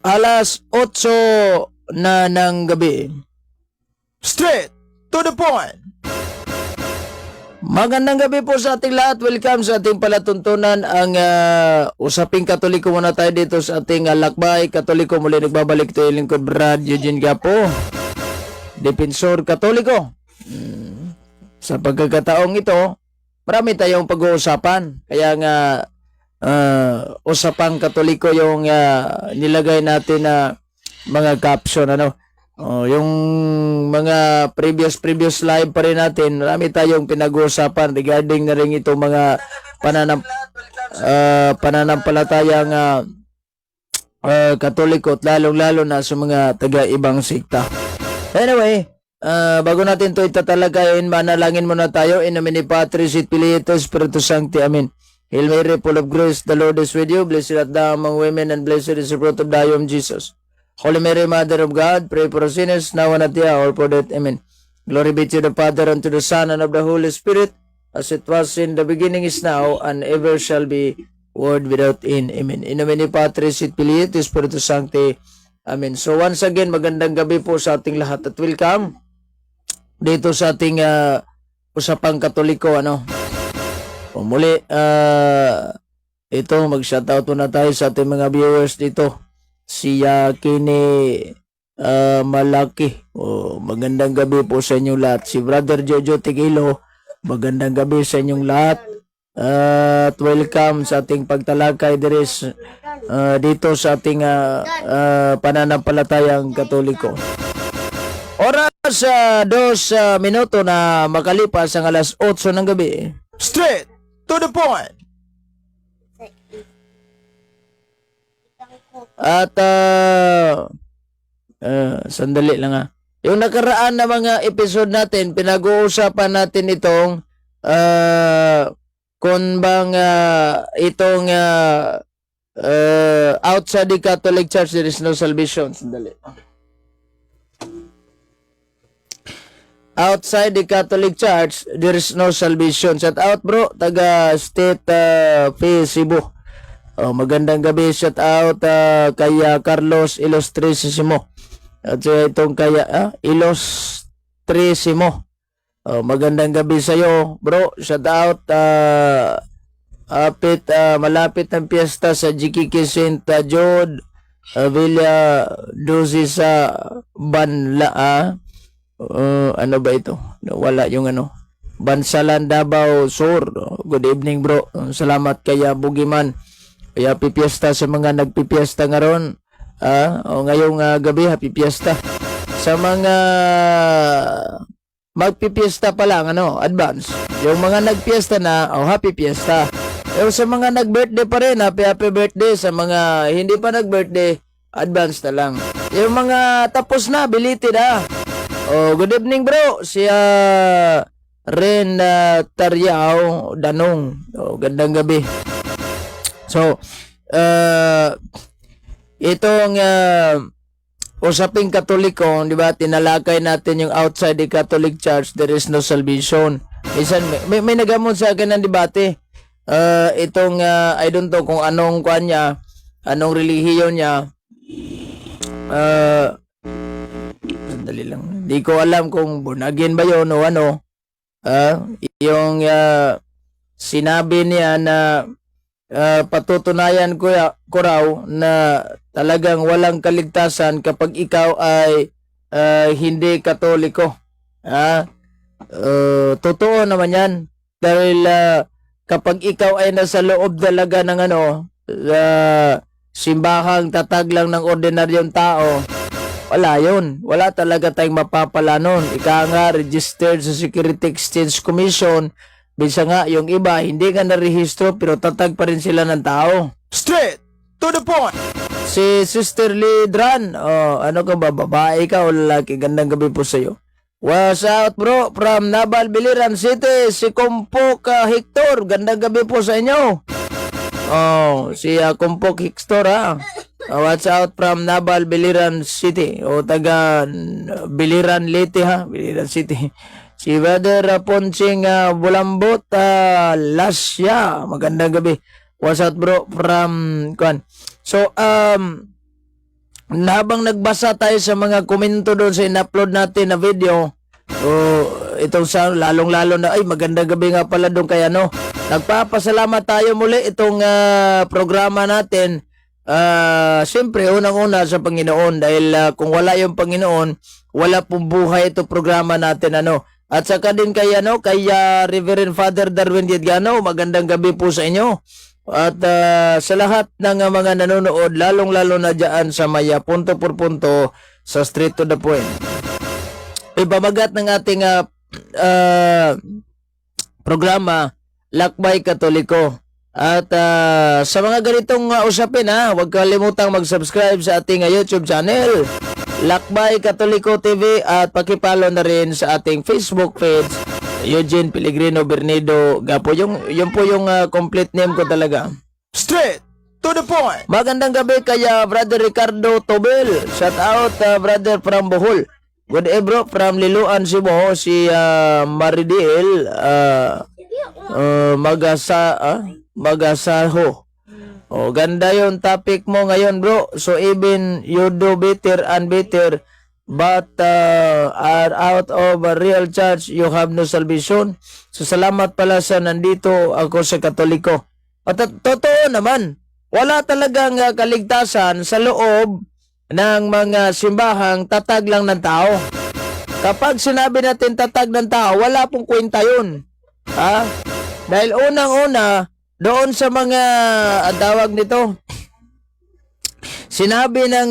Alas 8 na ng gabi. Straight to the point. Magandang gabi po sa ating lahat. Welcome sa ating palatuntunan. Ang Usaping Katoliko muna tayo dito sa ating lakbay Katoliko. Muli nagbabalik ito yung lingkod Brad Eugene Gapo, Depensor Katoliko. Sa pagkakataong ito, marami tayong pag-uusapan. Kaya nga Usapang Katoliko yung nilagay natin na mga caption, yung mga previous live pa rin natin, marami tayong pinag-uusapan regarding na rin itong mga pananampalatayang Katoliko at lalong-lalo na sa mga taga-ibang sikta. Anyway, bago natin ito itatalagayin, manalangin muna tayo. In nomine Patris et Filii et Spiritus Sancti. Amen. Hail Mary, full of grace, the Lord is with you. Blessed art thou among women, and blessed is the fruit of thy womb, Jesus. Holy Mary, Mother of God, pray for us sinners, now and at the hour for death. Amen. Glory be to the Father, and to the Son, and of the Holy Spirit, as it was in the beginning, is now, and ever shall be, world without end. Amen. In nomine Patris et Filii et Spiritus Sancti. Amen. So once again, magandang gabi po sa ating lahat at welcome dito sa ating Usapang Katoliko. Muli, ito, mag-shoutout na tayo sa ating mga viewers dito. Si Kini Malaki. Magandang gabi po sa inyong lahat. Si Brother Jojo Tigilo, magandang gabi sa inyong lahat. At welcome sa ating pagtalakay dito sa ating pananampalatayang Katoliko. Oras 2 minuto na makalipas ang alas 8 ng gabi. Straight to the point. At sandali lang yung nakaraan na mga episode natin, pinag-uusapan natin itong kung bang itong outside the Catholic Church there is no salvation. Sandali. Outside the Catholic Church there is no salvation. Shout out bro, taga State Cebu. Magandang gabi, shout out kay Carlos Ilustrisimo. At itong kaya Ilustrisimo. Magandang gabi sa iyo, bro. Shout out malapit ng piyesta sa GKK St. Jude, Villa Dosi sa Banla. Ano ba ito? Wala yung Bansalan, Davao Sur. Good evening, bro. Salamat kaya Bugiman. Kaya happy fiesta sa mga nagpipiesta ngaron. Ngayong gabi, happy fiesta. Sa mga magpipiesta pa lang, advance. Yung mga nagpiesta na, happy fiesta. Yung sa mga nag-birthday pa rin, happy birthday. Sa mga hindi pa nag-birthday, advance na lang. Yung mga tapos na, belated good evening bro. Si Ren Taryao Danong. Gandang gabi. So, itong Usaping Katoliko, di ba, tinalakay natin yung outside the Catholic Church, there is no salvation. Minsan, may nagamon sa akin ng debate. Itong, I don't know kung anong kuan niya, anong relihiyon niya. Sandali lang. Di ko alam kung born again ba yun o ano. Yung sinabi niya na patutunayan ko raw na talagang walang kaligtasan kapag ikaw ay hindi Katoliko. Totoo naman yan. Dahil kapag ikaw ay nasa loob talaga ng simbahang tatag lang ng ordinaryong tao, wala yun. Wala talaga tayong mapapala nun. Ika nga, registered sa Security Exchange Commission. Bisa nga, yung iba, hindi nga narehistro, pero tatag pa rin sila ng tao. Straight to the point. Si Sister Lidran, ano ka ba, babae ka o lalaki? Gandang gabi po sa'yo. What's out bro, from Nabal, Biliran City, si Kumpok Hector. Gandang gabi po sa inyo. Si Kumpok Hector what's out from Nabal, Biliran City. Taga Biliran Leyte Biliran City. Si Brother Ponching Bulambot Lasya. Magandang gabi. What's out bro from So, habang nagbasa tayo sa mga komento doon sa in-upload natin na video, so, itong sa lalong-lalo na, ay magandang gabi nga pala doon kay ano. Nagpapasalamat tayo muli itong programa natin. Siyempre, unang-una sa Panginoon dahil kung wala yung Panginoon, wala pong buhay ito programa natin ano. At saka din kay Reverend Father Darwin Diedgano, magandang gabi po sa inyo. At sa lahat ng mga nanonood, lalong-lalo na dyan sa Maya, punto por punto, sa straight to the point. Ibamagat ng ating programa, Lakbay Katoliko. At sa mga ganitong usapin, huwag kalimutang mag-subscribe sa ating YouTube channel, Lakbay Katoliko TV, at pakipalo na rin sa ating Facebook page, Eugene Pellegrino Bernido Gapo. Yung po yung complete name ko talaga. Straight to the point. Magandang gabi kaya Brother Ricardo Tobel. Shout out brother from Bohol. Good day bro from Liloan, Cebu. Si Maridiel Magasaho. Ganda yung topic mo ngayon bro. So even you do better and better, but are out of a real church, you have no salvation. So salamat pala sa nandito ako sa Katoliko. At totoo naman, wala talagang kaligtasan sa loob ng mga simbahang tatag lang ng tao. Kapag sinabi natin tatag ng tao, wala pong kwenta yun. Dahil unang-una, doon sa mga tawag nito, sinabi ng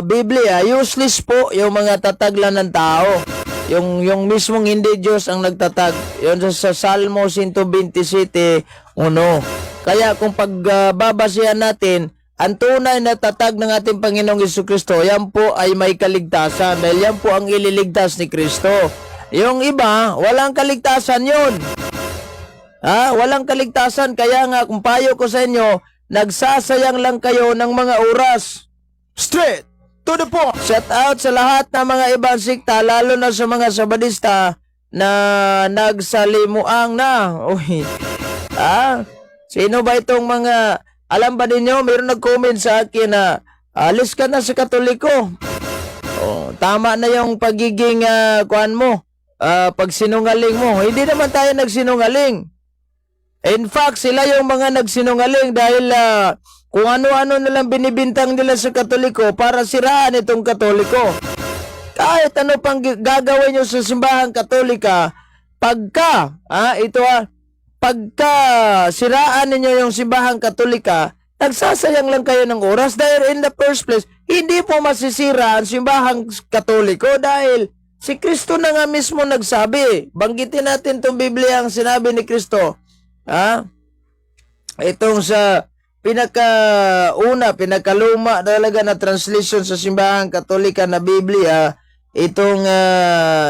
Biblia, useless po yung mga tatag lang ng tao. Yung mismong hindi Diyos ang nagtatag. Yun sa Salmo 127:1. Kaya kung pagbabasihan natin, ang tunay na tatag ng ating Panginoong Jesucristo, yan po ay may kaligtasan. Dahil yan po ang ililigtas ni Kristo. Yung iba, walang kaligtasan yun. Walang kaligtasan. Kaya nga, kung payo ko sa inyo, nagsasayang lang kayo ng mga oras. Straight to the point. Shout out sa lahat ng mga ibang sikta, lalo na sa mga Sabadista na nagsalimuang na. Uy. Sino ba itong mga, alam ba ninyo, mayroon nag-comment sa akin na alis ka na sa Katoliko. Tama na yung pagiging kuan mo, pagsinungaling mo. Hindi naman tayo nagsinungaling. In fact, sila yung mga nagsinungaling dahil kung ano-ano nilang binibintang nila sa Katoliko para siraan itong Katoliko. Kahit ano pang gagawin nyo sa simbahang Katolika, pagka siraan ninyo yung simbahang Katolika, nagsasayang lang kayo ng oras dahil in the first place, hindi po masisira ang simbahang Katoliko dahil si Kristo na nga mismo nagsabi. Banggitin natin itong Biblia ang sinabi ni Kristo. Itong sa pinakaluma talaga na translation sa simbahang Katolika na Biblia, itong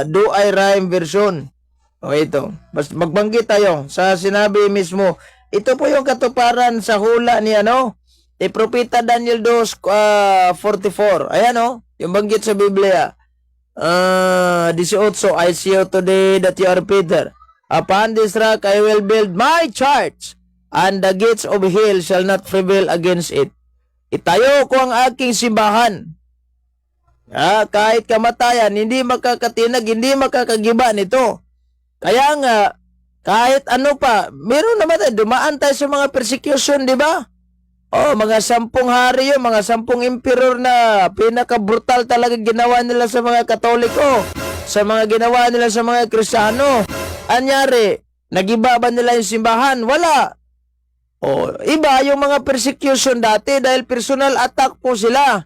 Do I Rhyme version. Ito. Magbanggit tayo sa sinabi mismo. Ito po yung katuparan sa hula ni ni Propeta Daniel 2:44. Ayan yung banggit sa Biblia. 18, I see you today that you are Peter. Upon this rock I will build my church, and the gates of hell shall not prevail against it. Itayo ko ang aking simbahan. Kahit kamatayan, hindi makakatinag, hindi makakagiba nito. Kaya nga, kahit ano pa, meron naman tayo, dumaan tayo sa mga persecution, di ba? Mga 10 hari yun, mga 10 emperor na pinaka-brutal talaga ginawa nila sa mga Katoliko, sa mga ginawa nila sa mga Kristiyano. Anyari, nagiba ba nila yung simbahan? Wala. Iba yung mga persecution dati dahil personal attack po sila.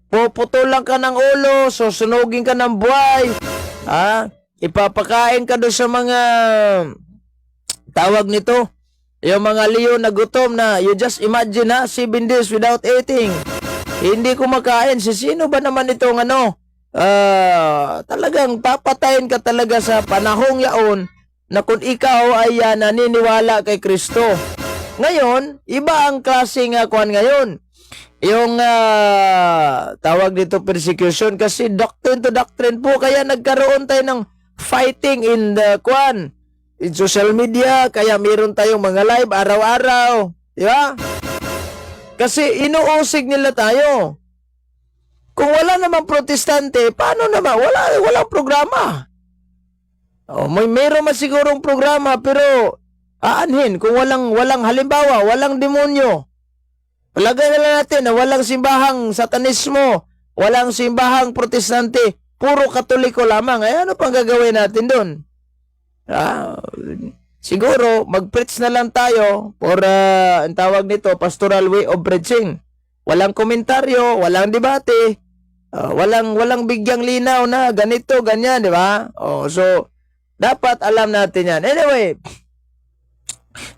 Puputulan ka ng ulo, susunugin ka ng buhay. Ipapakain ka doon sa mga tawag nito, yung mga leon na gutom na, you just imagine 7 days without eating. Hindi kumakain. Sino ba naman itong talagang papatayin ka talaga sa panahong yaon na kung ikaw ay naniniwala kay Kristo. Ngayon, iba ang klaseng kuan ngayon. Yung tawag dito persecution kasi doctrine to doctrine po, kaya nagkaroon tayo ng fighting in the in social media, kaya meron tayong mga live araw-araw, di ba? Kasi inuusig nila tayo. Kung wala namang protestante, paano naman? Walang programa. Mayroon man sigurong programa, pero aanhin kung walang halimbawa, walang demonyo. Palagay na lang natin na walang simbahang satanismo, walang simbahang protestante, puro katoliko lamang. Ay, ano pang gagawin natin doon? Siguro, mag-preach na lang tayo for, ang tawag nito, pastoral way of preaching. Walang komentaryo, walang debate, walang bigyang linaw na ganito, ganyan, di ba? So, dapat alam natin yan. Anyway,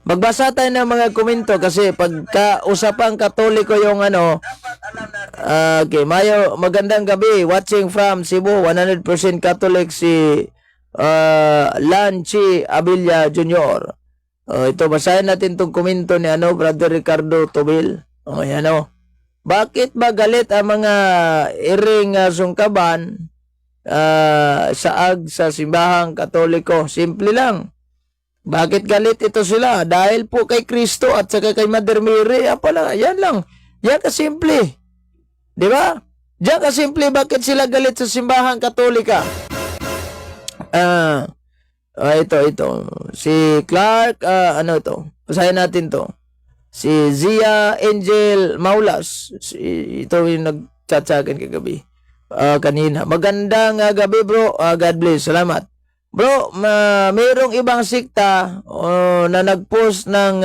magbasa tayo ng mga komento kasi pagka usapang katoliko yung okay, Mayo, magandang gabi. Watching from Cebu, 100% Catholic si Lanchi Abilia Jr. Ito, basahin natin itong komento ni Brother Ricardo Tobil. Bakit ba galit ang mga iring sungkaban saag sa simbahang katoliko? Simple lang. Bakit galit ito sila? Dahil po kay Kristo at saka kay Mother Mary. Yan lang. Yan kasimple. Di ba? Yan kasimple bakit sila galit sa simbahang katolika. Ito. Si Clark, ito? Basahin natin to. Si Zia Angel Maulas. Ito yung nag-chat sa akin kagabi. Kanina. Magandang gabi bro. God bless. Salamat. Bro, mayroong ibang sikta na nag-post ng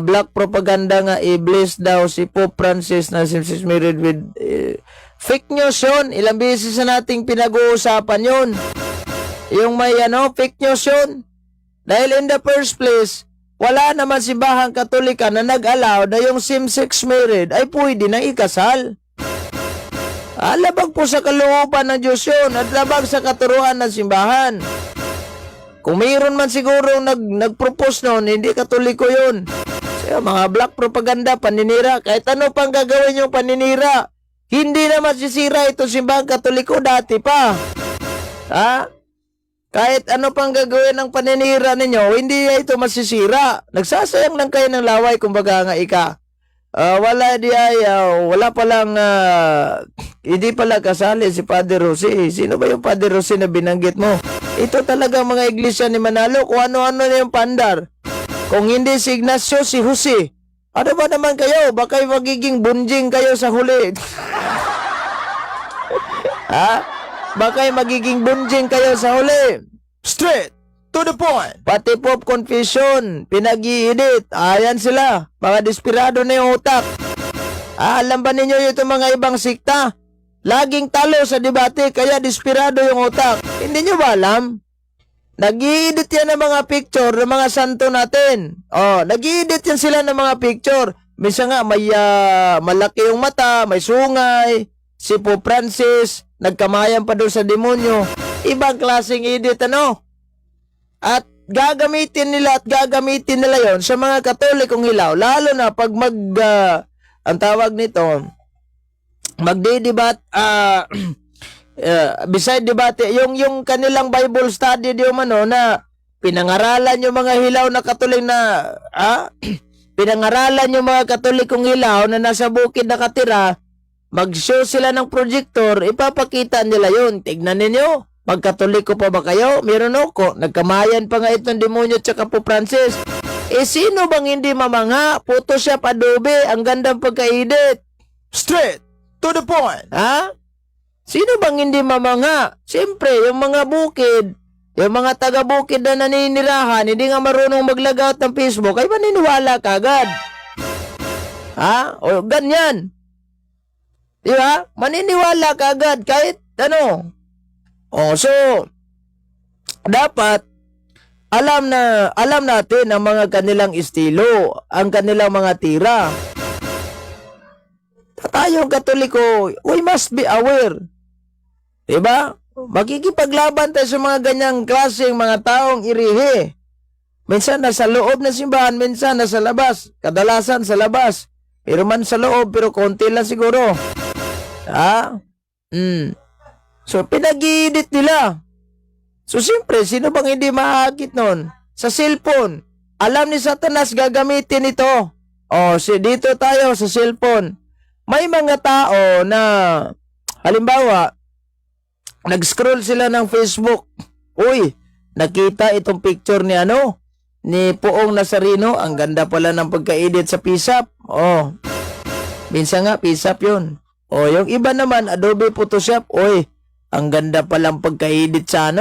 black propaganda nga i-bless daw si Pope Francis na she's married with fake news yun. Ilang beses na nating pinag-uusapan yun. Yung may fake news yun. Dahil in the first place, wala naman simbahang katolika na nag-allow na yung same-sex married ay pwede na ikasal. Labag po sa kalooban ng Diyos yun at labag sa katuruan ng simbahan. Kung mayroon man siguro nag-propose noon, hindi katoliko yun. Kaya mga black propaganda, paninira, kahit ano pang gagawin yung paninira, hindi na masisira ito simbahang katoliko dati pa. Kahit ano pang gagawin ng paninira ninyo, hindi ito masisira. Nagsasayang lang kayo ng laway, kumbaga nga ika. Wala palang hindi pala kasali si Padre Jose. Sino ba yung Padre Jose na binanggit mo? Ito talaga mga iglesia ni Manalo, kung ano-ano na yung pandar. Kung hindi si Ignacio, si Jose. Ano ba naman kayo? Baka magiging bunjing kayo sa huli. Baka magiging bunjing kayo sa huli. Straight to the point. Pati Pope Confession, pinag-i-edit. Ayan sila. Mga desperado na yung utak. Alam ba ninyo yung mga ibang sikta? Laging talo sa debate, kaya desperado yung utak. Hindi nyo ba alam? Nag-i-edit yan ng mga picture ng mga santo natin. Nag-i-edit yan sila ng mga picture. Minsan nga, may malaki yung mata, may sungay. Si Pope Francis, nagkamayan pa doon sa demonyo. Ibang klaseng edit, At gagamitin nila yon sa mga katolikong hilaw. Lalo na pag ang tawag nito, magdidebat, beside debate, yung kanilang Bible study na pinangaralan yung mga hilaw na katolik na, pinangaralan yung mga katolikong hilaw na nasa bukid nakatira, mag-show sila ng projector, ipapakita nila yun. Tignan ninyo. Magkatoliko pa ba kayo? Meron ako. Nagkamayan pa nga itong demonyo tsaka po Francis. Sino bang hindi mamanga? Photoshop, Adobe, ang gandang pagka-edit. Straight to the point. Sino bang hindi mamanga? Siyempre, yung mga bukid, yung mga taga-bukid na naninirahan, hindi nga marunong mag-logout ng Facebook, ay maniniwala ka agad. O ganyan. Di ba? Maniniwala ka agad kahit so, dapat alam natin ang mga kanilang estilo, ang kanilang mga tira. Tayong Katoliko, we must be aware. Diba? Makikipaglaban tayo sa mga ganyang klaseng mga taong irihe. Minsan nasa loob ng simbahan, minsan nasa labas. Kadalasan sa labas. Pero man sa loob, pero konti lang siguro. So, pinag-i-edit nila. So, siyempre, sino bang hindi mahagit nun? Sa cellphone, alam ni Satanas gagamitin ito. Dito tayo sa cellphone. May mga tao na, halimbawa, nag-scroll sila ng Facebook. Uy, nakita itong picture ni ni Poong Nazareno. Ang ganda pala ng pagka-edit sa PSAP. Minsan nga, PSAP yun. Yung iba naman, Adobe Photoshop. Uy, ang ganda palang pagka-edit sa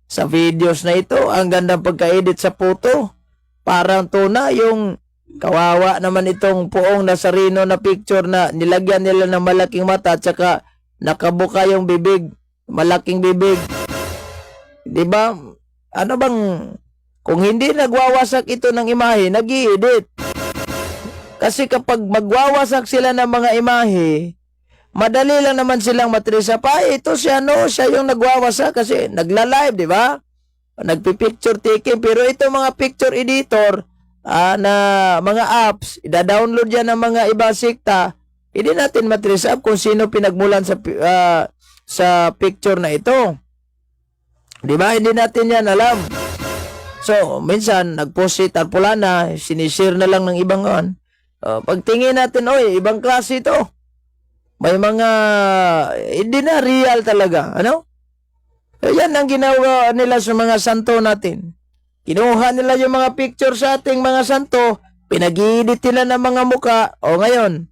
sa videos na ito. Ang ganda pagka-edit sa photo. Parang tuna yung kawawa naman itong Poong Nazareno na picture na nilagyan nila ng malaking mata at saka nakabuka yung bibig. Malaking bibig. Diba? Ano bang, kung hindi nagwawasak ito ng imahe, nag-i-edit. Kasi kapag magwawasak sila ng mga imahe, madali lang naman silang matrisa pa. Ito siya yung nagwawasak kasi nagla-live, di ba? Nagpi-picture taking. Pero ito mga picture editor na mga apps, ida-download yan ng mga ibang sikta, hindi natin matrace up kung sino pinagmulan sa picture na ito. Di ba? Hindi natin yan alam. So, minsan, nag-post si Tarpulana, sinishare na lang ng ibang pagtingin natin, ibang klase ito. May mga, hindi na real talaga. Yan ang ginawa nila sa mga santo natin. Kinuha nila yung mga picture sa ating mga santo, pinag-i-edit nila ng mga muka, ngayon,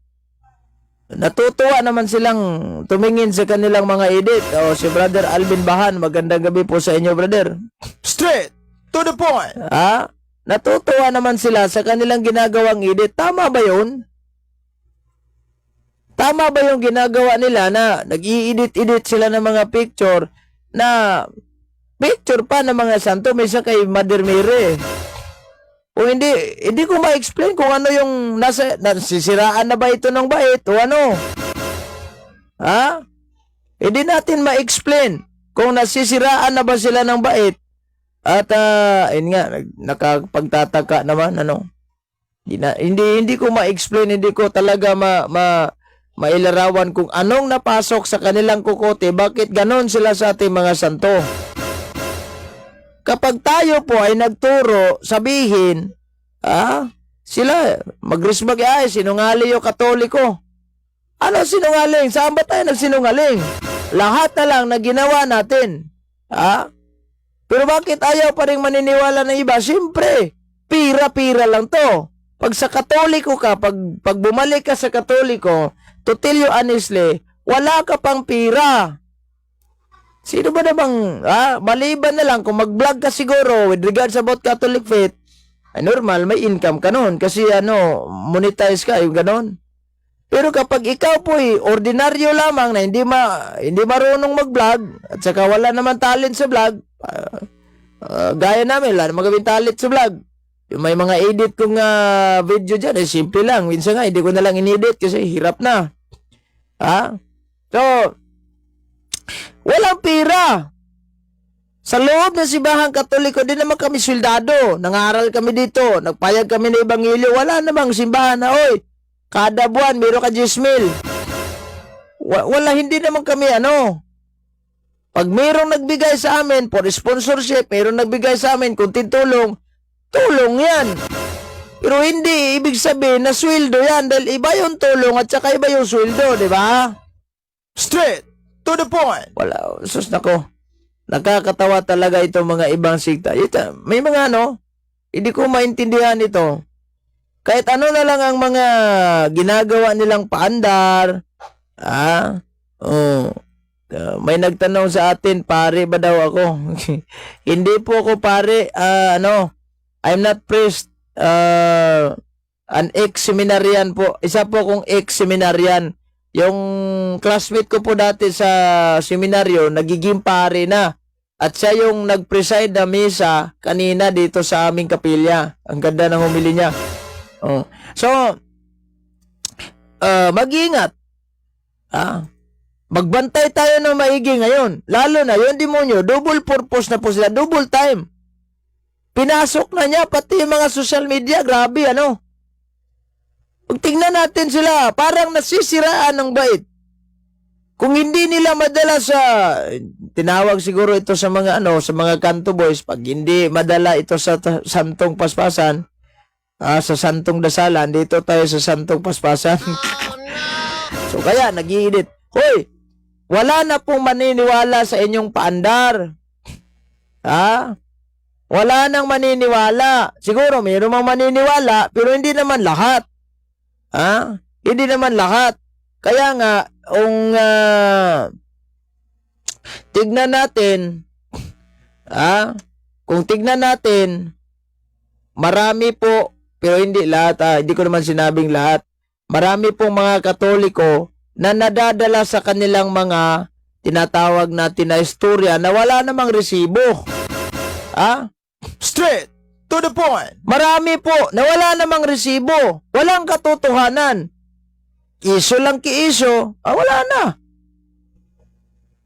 natutuwa naman silang tumingin sa kanilang mga edit. Si Brother Alvin Bahan, magandang gabi po sa inyo, brother. Straight to the point. Natutuwa naman sila sa kanilang ginagawang edit. Tama ba yun? Tama ba yung ginagawa nila na nag-i-edit sila ng mga picture na picture pa ng mga santo, may isa kay Mother Mary? O hindi ko ma-explain kung ano yung nasisiraan na ba ito ng bait o ano. Hindi natin ma-explain kung nasisiraan na ba sila ng bait. At yun nga, nakapagtataka naman, Hindi ko ma-explain, hindi ko talaga mailarawan kung anong napasok sa kanilang kukote, bakit ganon sila sa ating mga santo. Kapag tayo po ay nagturo, sabihin, sila, magrisbag, sinungaling yung Katoliko. Ano sinungaling? Saan ba tayo nagsinungaling? Lahat na lang na ginawa natin. Pero bakit ayaw pa rin maniniwala ng iba? Siyempre, pira-pira lang to. Pag sa Katoliko ka, pag bumalik ka sa Katoliko, to tell you honestly, wala ka pang pira. Sino ba namang, maliban na lang kung mag-vlog ka siguro with regards about Catholic faith, ay normal, may income ka nun. Kasi monetize ka, yung ganon. Pero kapag ikaw po ordinaryo lamang na hindi marunong mag-vlog, at saka wala naman talent sa vlog, gaya namin, wala naman gawin talent sa vlog. Yung may mga edit kong video dyan, simple lang. Minsan nga, hindi ko na lang in-edit kasi hirap na. So, walang pira. Sa loob ng Simbahang Katoliko, di naman kami swildado. Nangaral kami dito. Nagpayag kami ng Ebanghelyo. Wala namang simbahan na, kada buwan, meron ka 10,000. Wala, hindi naman kami, Pag mayroong nagbigay sa amin for sponsorship, mayroong nagbigay sa amin kunting tulong yan. Pero hindi ibig sabihin na sweldo yan dahil iba yung tulong at saka iba yung sweldo, di ba? Straight to the point. Wala, sus nako. Nakakatawa talaga itong mga ibang sikta. May mga hindi ko maintindihan ito. Kahit ano na lang ang mga ginagawa nilang paandar. May nagtanong sa atin, pare ba daw ako? Hindi po ako pare, I'm not priest, an ex-seminarian po. Isa po akong ex-seminarian. Yung classmate ko po dati sa seminaryo, nagiging pare na. At siya yung nag-preside na misa kanina dito sa aming kapilya. Ang ganda ng humili niya. So, mag-ingat. Magbantay tayo ng maigi ngayon. Lalo na yung demonyo, double purpose na po sila, double time. Pinasok na niya pati yung mga social media, grabe Pag tingnan natin sila, parang nasisiraan ng bait. Kung hindi nila madala sa, tinawag siguro ito sa mga sa mga kanto boys, pag hindi madala ito sa santong paspasan, sa Santong Dasalan, dito tayo sa Santong Paspasan. So kaya nag-iinit. Hoy, wala na pong maniniwala sa inyong paandar. Wala nang maniniwala. Siguro mayroon mang maniniwala, pero hindi naman lahat. Hindi naman lahat. Kaya nga, tignan natin, kung tignan natin, marami po, pero hindi lahat, hindi ko naman sinabing lahat, marami pong mga Katoliko na nadadala sa kanilang mga tinatawag natin na istorya na wala namang resibo. Straight to the point. Marami po na wala namang resibo, walang katotohanan. Iso lang ki-iso, wala na.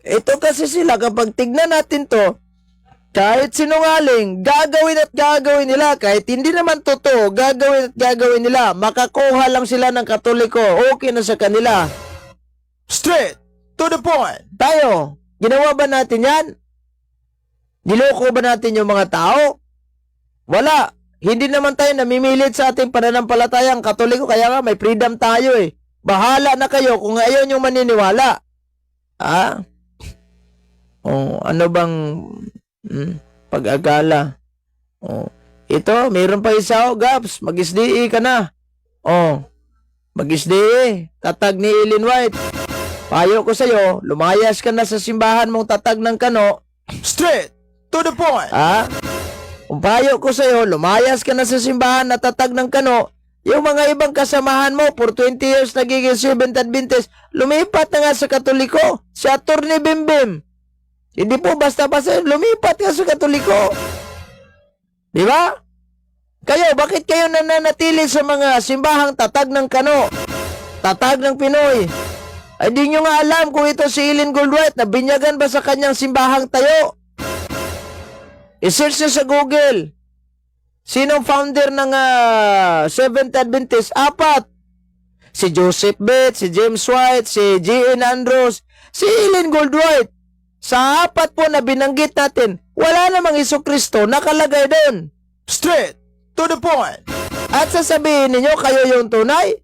Ito kasi sila, kapag tignan natin to, kahit sinungaling, gagawin at gagawin nila. Kahit hindi naman totoo, gagawin at gagawin nila. Makakuha lang sila ng Katoliko, okay na sa kanila. Straight to the point. Tayo, ginawa ba natin yan? Niloko ba natin yung mga tao? Wala. Hindi naman tayo namimilit sa ating pananampalatayang Katoliko, kaya nga may freedom tayo eh. Bahala na kayo kung ayaw nyo maniniwala. Ano bang pag-agala? Ito, mayroon pa isa, Gaps. Mag-SDE ka na. Mag-SDE. Tatag ni Ellen White. Payo ko sa'yo, lumayas ka na sa simbahan mong tatag ng kano. Straight to the point. Kung payo ko sa'yo, lumayas ka na sa simbahan na tatag ng kano. Yung mga ibang kasamahan mo, for 20 years nagiging Seventh Adventist, lumipat na nga sa Katoliko. Si Atty. Bimbim. Hindi po basta-basta, lumipat nga sa Katoliko. Di ba? Kayo, bakit kayo nananatili sa mga simbahang tatag ng kano? Tatag ng Pinoy? Ay di nyo nga alam kung ito si Ellen Goldwhite na binyagan ba sa kanyang simbahang tayo? I-search nyo sa Google. Sinong founder ng Seventh Adventist? 4. Si Joseph Bates, si James White, si G.N. Andrews, si Ellen Goldwhite. Sa 4 po na binanggit natin, wala namang Jesucristo nakalagay doon. Straight to the point. At sasabihin ninyo, kayo yung tunay?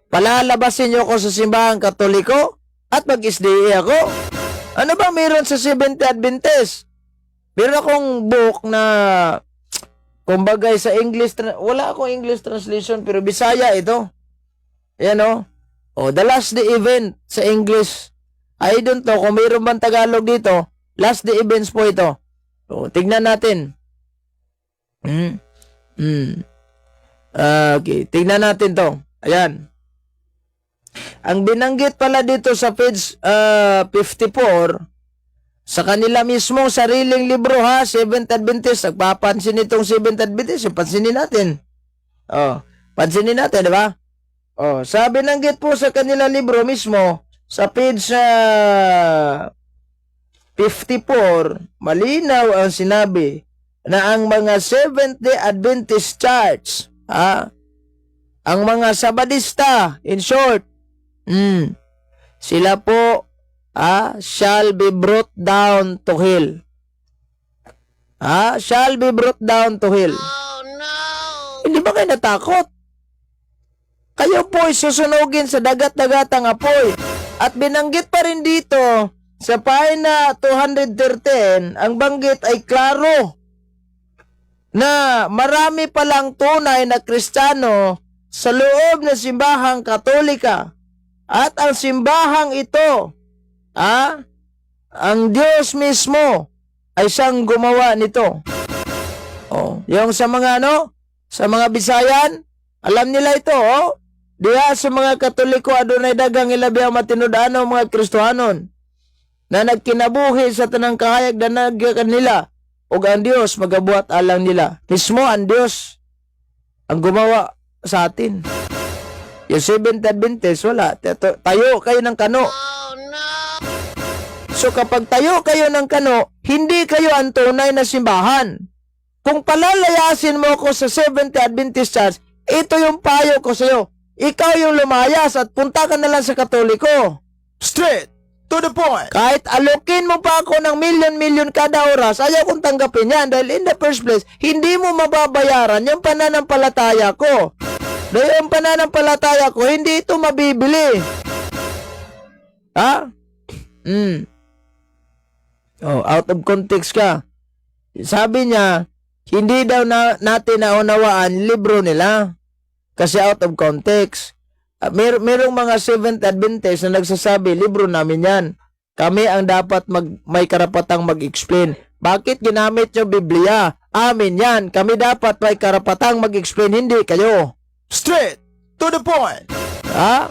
Palalabasin nyo ako sa simbahang Katoliko at mag-SDA ako? Ano ba meron sa Seventh Adventist? Meron akong book na, kumbagay sa English, wala akong English translation, pero Bisaya ito. Yan The Last Day Event sa English. I don't know kung mayroon bang Tagalog dito. Last Day Events po ito. Tignan natin. Okay, tignan natin to. Ayan. Ang binanggit pala dito sa page 54, sa kanila mismo sariling libro Seventh Adventist, nagpapansin itong Seventh Adventist, pansinin natin. Pansinin natin, di ba? Sabi binanggit po sa kanila libro mismo, sa page 54, malinaw ang sinabi na ang mga Seventh-day Adventist Church, ang mga Sabadista, in short, sila po shall be brought down to hell. Shall be brought down to hell. Oh, no. Hindi ba kayo natakot? Kayo po susunugin sa dagat-dagatang apoy. At binanggit pa rin dito sa pahina 213, ang banggit ay klaro na marami palang tunay na Kristiyano sa loob ng simbahang Katolika. At ang simbahang ito, ang Diyos mismo ay siyang gumawa nito. Yung sa mga sa mga Bisayan, alam nila ito, diya sa mga Katoliko adunay dagang ilabi ang matinudano mga Kristohanon na nagkinabuhi sa tanang kahayag na kanila ug ang Dios magabuhat alang nila. Mismo ang Dios ang gumawa sa atin. Yung Seventh Adventist, wala. Tayo kayo ng kano. Oh, no. So kapag tayo kayo ng kano, hindi kayo ang tunay na simbahan. Kung palalayasin mo ko sa Seventh Adventist Church, ito yung payo ko sa iyo. Ikaw yung lumayas at punta ka na lang sa Katoliko. Straight To the point. Kahit alokin mo pa ako ng milyon-milyon kada oras, ayaw kong tanggapin yan dahil in the first place, hindi mo mababayaran yung pananampalataya ko. Dahil yung pananampalataya ko, hindi ito mabibili. Ha? Oh, out of context ka. Sabi niya, hindi daw natin naunawaan libro nila. Kasi out of context. Merong mga Seventh Adventist na nagsasabi, libro namin yan. Kami ang dapat may karapatang mag-explain. Bakit ginamit nyo Biblia? Amin yan. Kami dapat may karapatang mag-explain, hindi kayo. Straight to the point. Ha?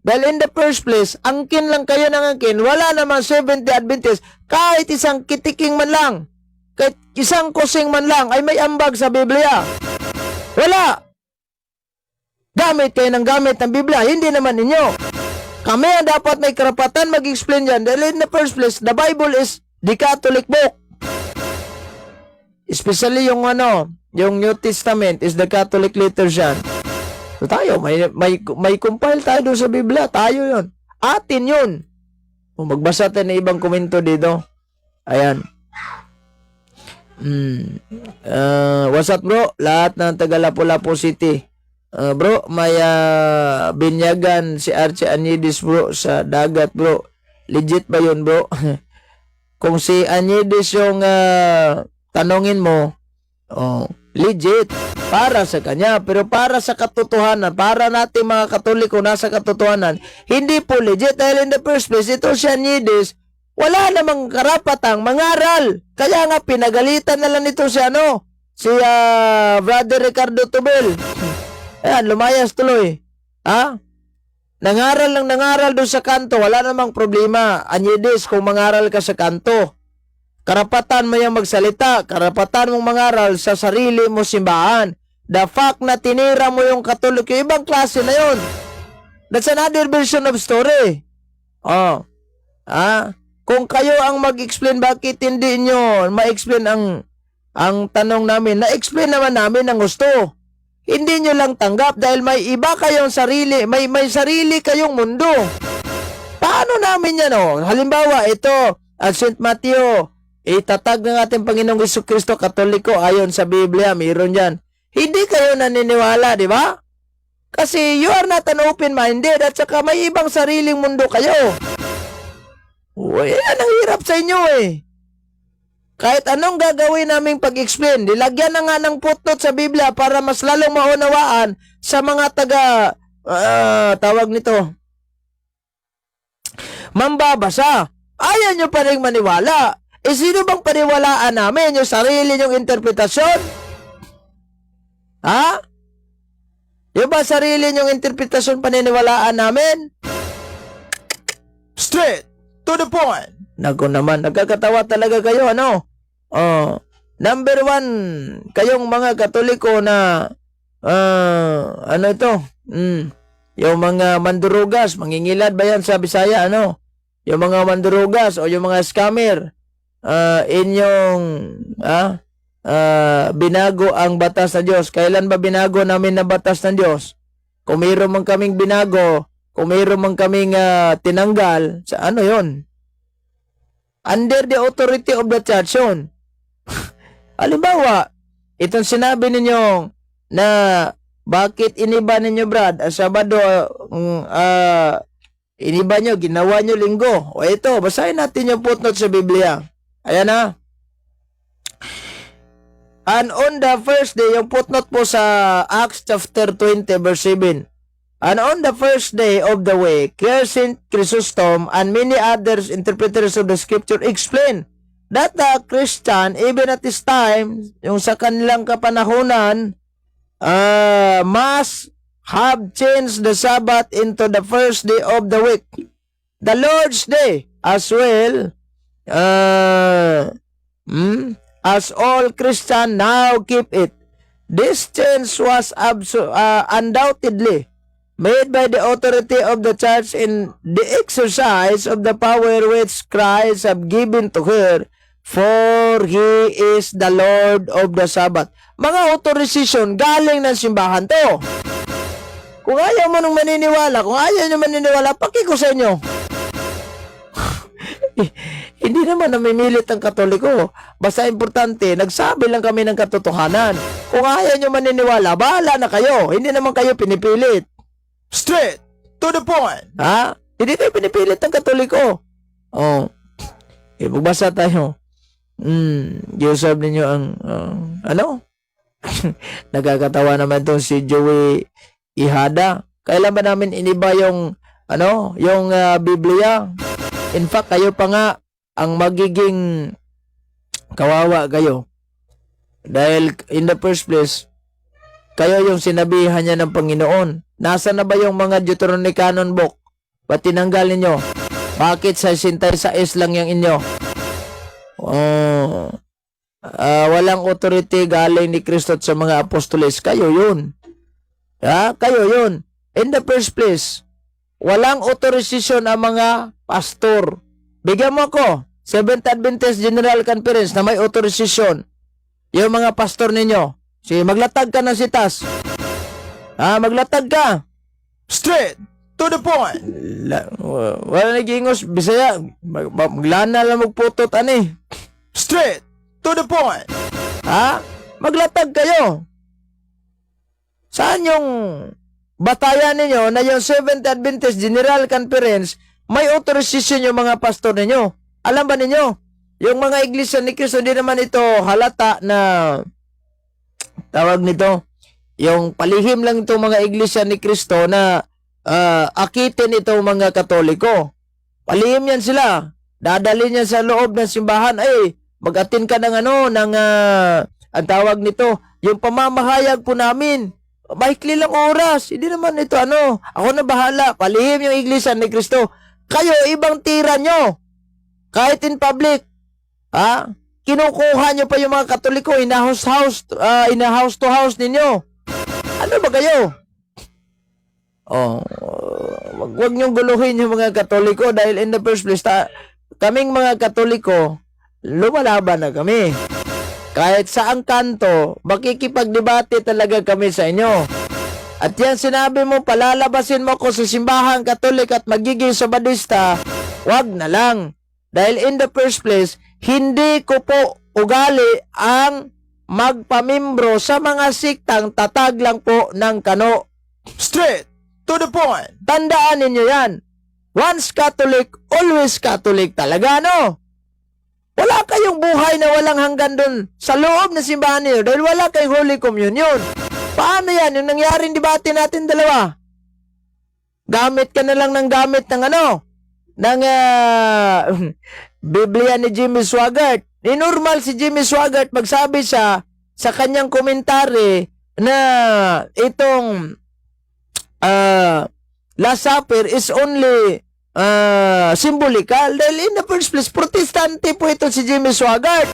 Dahil in the first place, angkin lang kayo ng angkin. Wala naman Seventh Adventist. Kahit isang kitiking man lang, kahit isang kusing man lang, ay may ambag sa Biblia. Wala. Gamit kayo ng gamit ng Biblia, hindi naman ninyo. Kami ang dapat may karapatan mag-explain yan. Dahil in the first place, the Bible is the Catholic book. Especially yung yung New Testament is the Catholic literature. So tayo, may compile tayo doon sa Biblia. Tayo yun. Atin yun. Kung magbasa tayo ng ibang komento dito. Ayan. What's up bro? Lahat ng taga Lapu-Lapu City. Bro, may binyagan si Archie Anidis bro sa dagat bro. Legit ba yun bro? Kung si Anidis yung tanongin mo, legit. Para sa kanya. Pero para sa katotohanan, para natin mga Katoliko nasa katotohanan, hindi po legit. Dahil in the first place, ito si Anidis, wala namang karapatang mangaral. Kaya nga pinagalitan na lang nito si si Brother Ricardo Tubel. Ayan, lumayas tuloy. Ha? Nangaral doon sa kanto, wala namang problema. Anidis, kung mangaral ka sa kanto, karapatan mo yung magsalita, karapatan mong mangaral sa sarili mo simbahan. The fact na tinira mo yung Katoliko, ibang klase na yun. That's another version of story. Kung kayo ang mag-explain, bakit hindi nyo ma-explain ang tanong namin? Na-explain naman namin ang gusto. Hindi nyo lang tanggap dahil may iba kayong sarili, may sarili kayong mundo. Paano namin yan Halimbawa, ito, St. Matthew, itatag ng ating Panginoong Jesucristo Katoliko ayon sa Biblia, mayroon yan. Hindi kayo naniniwala, di ba? Kasi you are not an open-minded at saka may ibang sariling mundo kayo. Yan ang hirap sa inyo Kahit anong gagawin naming pag-explain, dilagyan na nga ng footnote sa Biblia para mas lalong maunawaan sa mga tawag nito, mambabasa. Ayaw nyo pa rin maniwala. Sino bang paniwalaan namin? Yung sarili nyong interpretasyon? Ha? Yung ba sarili nyong interpretasyon paniniwalaan namin? Straight to the point. Naku naman, nagkakatawa talaga kayo, number one, kayong mga Katoliko na, yung mga mandurugas, mangingilad ba yan sa Bisaya, yung mga mandurugas o yung mga scammer, inyong, binago ang batas ng Diyos. Kailan ba binago namin na batas ng Diyos? Kung mayroon man kaming binago, kung mayroon man kaming tinanggal, sa yon? Under the authority of the church yun. Halimbawa, itong sinabi ninyo na bakit iniba ninyo Brad, Sabado, iniba nyo, ginawa nyo Linggo. O ito, basahin natin yung footnote sa Biblia. Ayan na. And on the first day, yung footnote po sa Acts chapter 20 verse 7. And on the first day of the week, St. Chrysostom and many others interpreters of the scripture explain that the Christian, even at this time, yung sa kanilang kapanahunan, must have changed the Sabbath into the first day of the week. The Lord's Day as well, as all Christians now keep it. This change was undoubtedly made by the authority of the church in the exercise of the power which Christ have given to her, for He is the Lord of the Sabbath. Mga authorization galing ng simbahan to. Kung ayaw mo nung maniniwala, kung ayaw nyo maniniwala, pakiko sa inyo. naman namimilit ang Katoliko. Basta importante, nagsabi lang kami ng katotohanan. Kung ayaw nyo maniniwala, bahala na kayo. Hindi naman kayo pinipilit. Straight to the point. Ha? Hindi kayo pinipilit ng Katoliko. Oh. Magbasa tayo. Giusap ninyo ang, ano? Nagkakatawa naman itong si Joey Ihada. Kailan ba namin iniba yung, yung Biblia? In fact, kayo pa nga ang magiging kawawa kayo. Dahil in the first place, kayo yung sinabihan niya ng Panginoon. Nasa na ba yung mga Deuterocanon book? Ba't tinanggal ninyo? Bakit sa 66 lang yung inyo? Walang authority galing ni Kristo sa mga apostoles. Kayo yun. Kayo yun. In the first place, walang authorization ang mga pastor. Bigyan mo ako, Seventh Adventist General Conference na may authorization. Yung mga pastor ninyo. Maglatag ka ng sitas. Maglatag ka. Straight to the point. Wala nagingos. Bisaya. Maglana lang magputot, ani. Straight to the point. Maglatag kayo. Saan yung batayan ninyo na yung Seventh Adventist General Conference may authorization yung mga pastor ninyo? Alam ba ninyo? Yung mga iglesia ni Cristo, hindi naman ito halata na tawag nito. Yung palihim lang itong mga iglesia ni Cristo na akitin itong mga Katoliko. Palihim yan sila. Dadalhin yan sa loob ng simbahan. Ay, mag-atin ka ng ang tawag nito, yung pamamahayag po namin. Maikli lang oras. Hindi naman ito ako na bahala. Palihim yung iglesia ni Cristo. Kayo, ibang tira nyo. Kahit in public. Kinukuha nyo pa yung mga Katoliko. Ina-house to house ninyo. Ano ba kayo? Wag nyong guluhin yung mga Katoliko dahil in the first place, kaming mga Katoliko, lumalaban na kami. Kahit saang kanto, makikipagdebate talaga kami sa inyo. At yan sinabi mo, palalabasin mo ko sa simbahan Katolik at magiging Sabadista, wag na lang. Dahil in the first place, hindi ko po ugali ang magpamimbro sa mga siktang tatag lang po ng kano. Straight to the point. Tandaan ninyo yan. Once Catholic, always Catholic talaga, Wala kayong buhay na walang hanggan doon sa loob ng simbahan niyo dahil wala kayong Holy Communion. Paano yan? Yung nangyaring debate natin dalawa. Gamit ka na lang ng gamit ng ng Biblia ni Jimmy Swaggart. Normal si Jimmy Swaggart magsabi sa kanyang komentary na itong Last Supper is only symbolical dahil in the first place, protestante po ito si Jimmy Swaggart.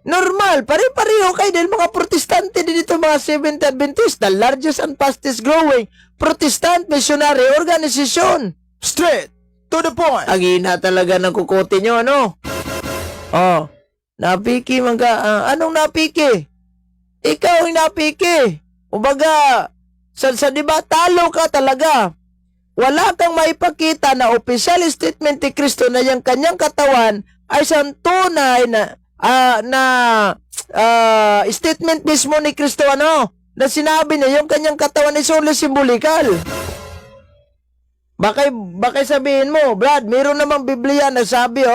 Normal, pare-pareho kayo dahil mga protestante din ito mga Seventh Adventist, the largest and fastest growing Protestant missionary organization. Straight to the point. Ang hina talaga ng kukote nyo, napiki man ka. Anong napiki? Ikaw ang napiki. Ubaga, sa diba, talo ka talaga. Wala kang maipakita na official statement ni Kristo na yung kanyang katawan ay isang tunay na statement mismo ni Kristo na sinabi niya yung kanyang katawan is only symbolical. Baka sabihin mo, Brad, meron namang Biblia na sabi,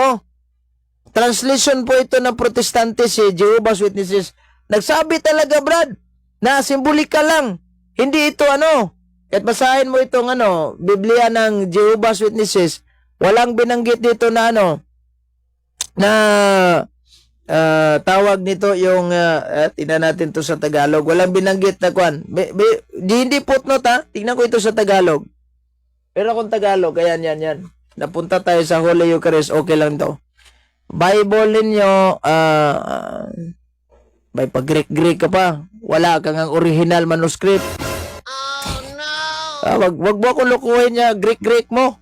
translation po ito ng Protestante si Jehovah's Witnesses. Nagsabi talaga, Brad, na symbolical lang. Hindi ito At basahin mo itong Biblia ng Jehovah's Witnesses. Walang binanggit dito na tawag nito yung tingnan natin to sa Tagalog. Walang binanggit na hindi footnote tingnan ko ito sa Tagalog. Pero kung Tagalog, ayan, yan. Napunta tayo sa Holy Eucharist, okay lang to. Bible ninyo, may pag-Greek ka pa. Wala kang ang original manuscript. Oh no! Wag mo akong lukuhin niya, Greek mo.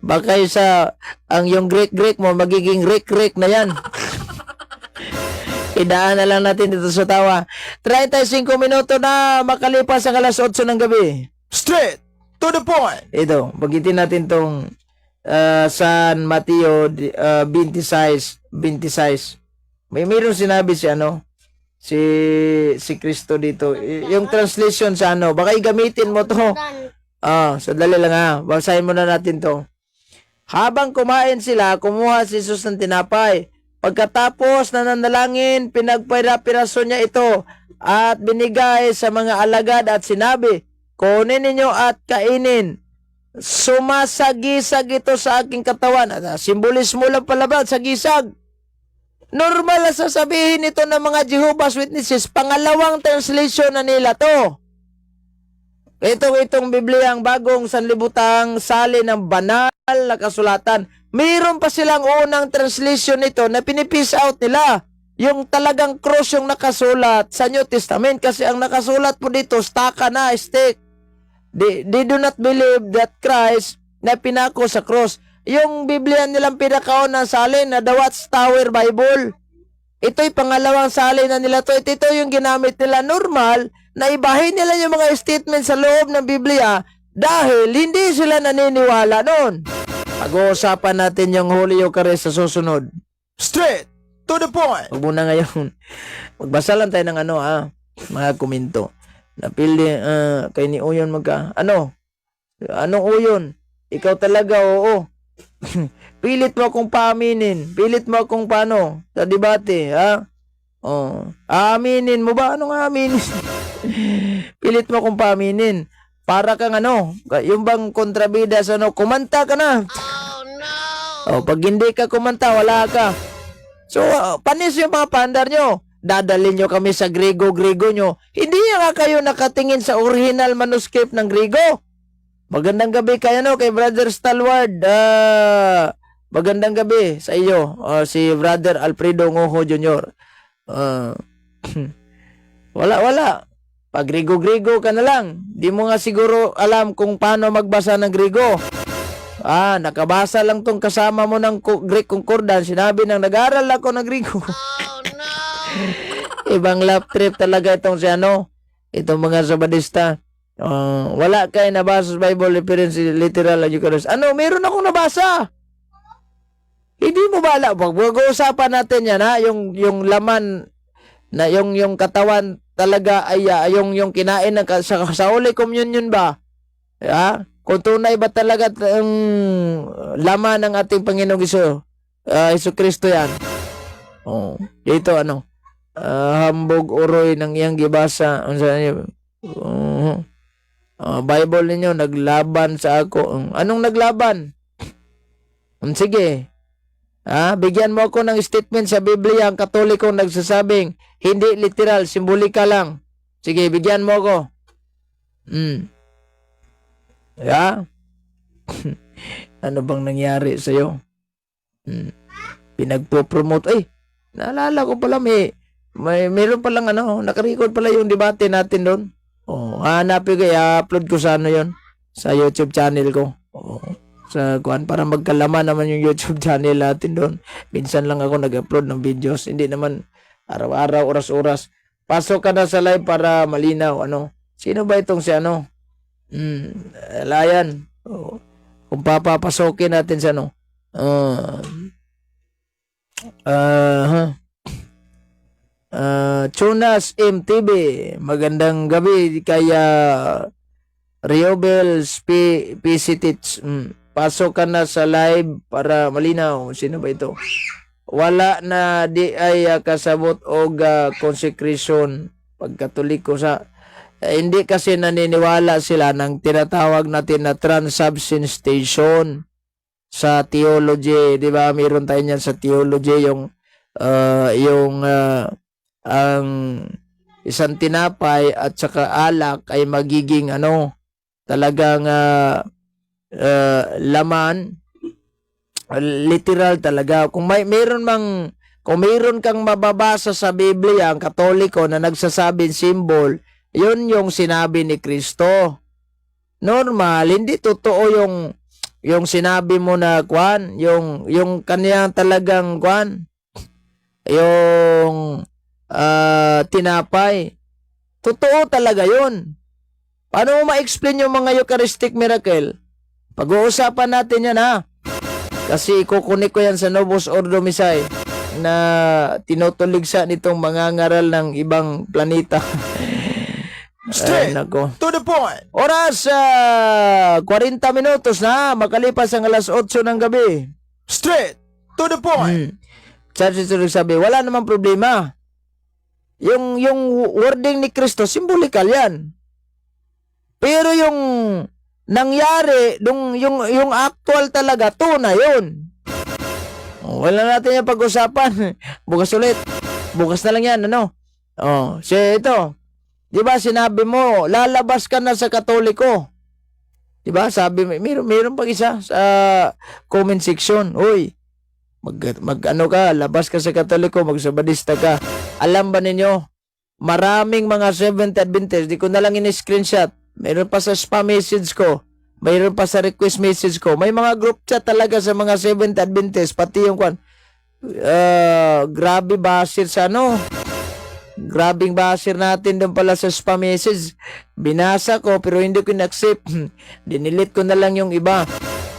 Baka yung Greek mo, magiging Greek na yan. Idaan na lang natin dito sa tawa. 35 minuto na makalipas ang 8:00 ng gabi. Straight to the point. Ito, bagitin natin tong San Mateo 26. Mayroon sinabi si si Kristo dito. Yung translation sa baka gamitin mo to. Sandali lang ha. Basahin muna natin to. Habang kumain sila, kumuha si Jesus ng tinapay. Pagkatapos nananalangin, pinagpira-piraso niya ito at binigay sa mga alagad at sinabi, kunin ninyo at kainin. Sumasagisag ito sa aking katawan. Simbolismo lang pala ba, sagisag? Normal na sasabihin ito ng mga Jehovah's Witnesses. Pangalawang translation na nila to. Itong Biblia, ang bagong sanlibutang salin ng banal na kasulatan. Mayroon pa silang unang translation nito na pinipis out nila. Yung talagang cross yung nakasulat sa New Testament. Kasi ang nakasulat po dito, staka na, stick. They do not believe that Christ na pinako sa cross. Yung Biblia nilang pinakaunang salin na The Watchtower Bible. Ito'y pangalawang salin na nila to. Ito yung ginamit nila normal na ibahin nila yung mga statement sa loob ng Biblia dahil hindi sila naniniwala noon. Pag-uusapan natin yung Holy Eucharist sa susunod. Straight to the point. Huwag muna ngayon. Magbasa lang tayo ng mga komento. Napili, kay ni Uyon anong Uyon? Ikaw talaga, oo. Pilit mo akong paaminin. Pilit mo akong paano sa debate, ha? Aaminin mo ba? Anong aaminin? Pilit mo akong paaminin. Para kang yung bang kontrabida sa kumanta ka na. Oh no! Pag hindi ka kumanta, wala ka. So, panis yung mga pandar nyo. Dadalhin nyo kami sa Grigo-Grigo nyo. Hindi nga kayo nakatingin sa original manuscript ng Grigo. Magandang gabi kay Brother Stalwart. Magandang gabi sa iyo. Si Brother Alfredo Ngoho Jr. Wala. Pag Grigo-Grigo ka na lang. Di mo nga siguro alam kung paano magbasa ng Grigo. Nakabasa lang tong kasama mo ng Greek Concordance. Sinabi nang nag-aral ako ng Grigo. Oh, no! Ibang lap trip talaga itong itong mga Sabadista. Wala kayo nabasa sa Bible reference literal Eucharist. Meron akong nabasa. Hindi mo ba alam? Pag-uusapan natin yan, ha? Yung laman na yung katawan talaga ay yung kinain ng sa Holy Communion ba? Ha? Kung tunay ba talaga ang laman ng ating Panginoong Hesus Kristo yan. Dito hambog uroy ng iyang gibasa. Bible ninyo, naglaban sa ako. Anong naglaban? Sige. Bigyan mo ako ng statement sa Biblia, ang Katolikong nagsasabing, hindi literal, simbolika lang. Sige, bigyan mo ako. Ano bang nangyari sa'yo? Pinagpo-promote. Naalala ko pala, mayroon palang nakarecord pala yung debate natin doon. Hanapin ko, i-upload ko sa yon sa YouTube channel ko. Sa para magkalaman naman yung YouTube channel natin doon. Minsan lang ako nag-upload ng videos. Hindi naman araw-araw, oras-oras. Pasok ka na sa live para malinaw. Sino ba itong si Layan. Kung papapasokin natin sa Chunas MTV. Magandang gabi kaya Riobel PC Teach. Pasok ka na sa live para malinaw. Sino ba ito? Wala na di ay kasabot o consecration pagkatoliko sa hindi kasi naniniwala sila ng tinatawag natin na transubstantiation sa theology, di ba? Meron tayo niyan sa theology yung ang isang tinapay at saka alak ay magiging talagang laman literal talaga. Kung mayroon kang mababasa sa Biblia ang Katoliko na nagsasabing symbol, yun yung sinabi ni Kristo. Normal, hindi totoo yung sinabi mo na yung kaniyang talagang yung tinapay. Totoo talaga yun. Paano mo ma-explain yung mga Eucharistic miracle? Pag-uusapan natin yan, ha? Kasi ikukunik ko yan sa Novus Ordo Missae na tinutuligsa nitong mga ngaral ng ibang planeta. Ay, Straight nako. to the point. Oras 40 minutos na makalipas ang alas 8 ng gabi. Straight to the point. Sabi sabi, wala namang problema. Yung wording ni Kristo, symbolikal yan. Pero yung nangyari, yung actual talaga, tunay yun. Wala natin yung pag-usapan. Bukas ulit. Bukas na lang yan, ano? Ito. Di ba sinabi mo, lalabas ka na sa Katoliko. Di ba? Sabi, mayroon pag isa sa comment section. Uy, ano ka, labas ka sa Katoliko, magsabadista ka. Alam ba ninyo, maraming mga Seventh Adventist, di ko na lang in-screenshot. Mayroon pa sa spam message ko. Mayroon pa sa request message ko. May mga group chat talaga sa mga Seventh Adventist, pati yung grabe basir sa ano. Grabing basir natin doon pala sa spam message. Binasa ko pero hindi ko in-accept. Dinilit ko na lang yung iba.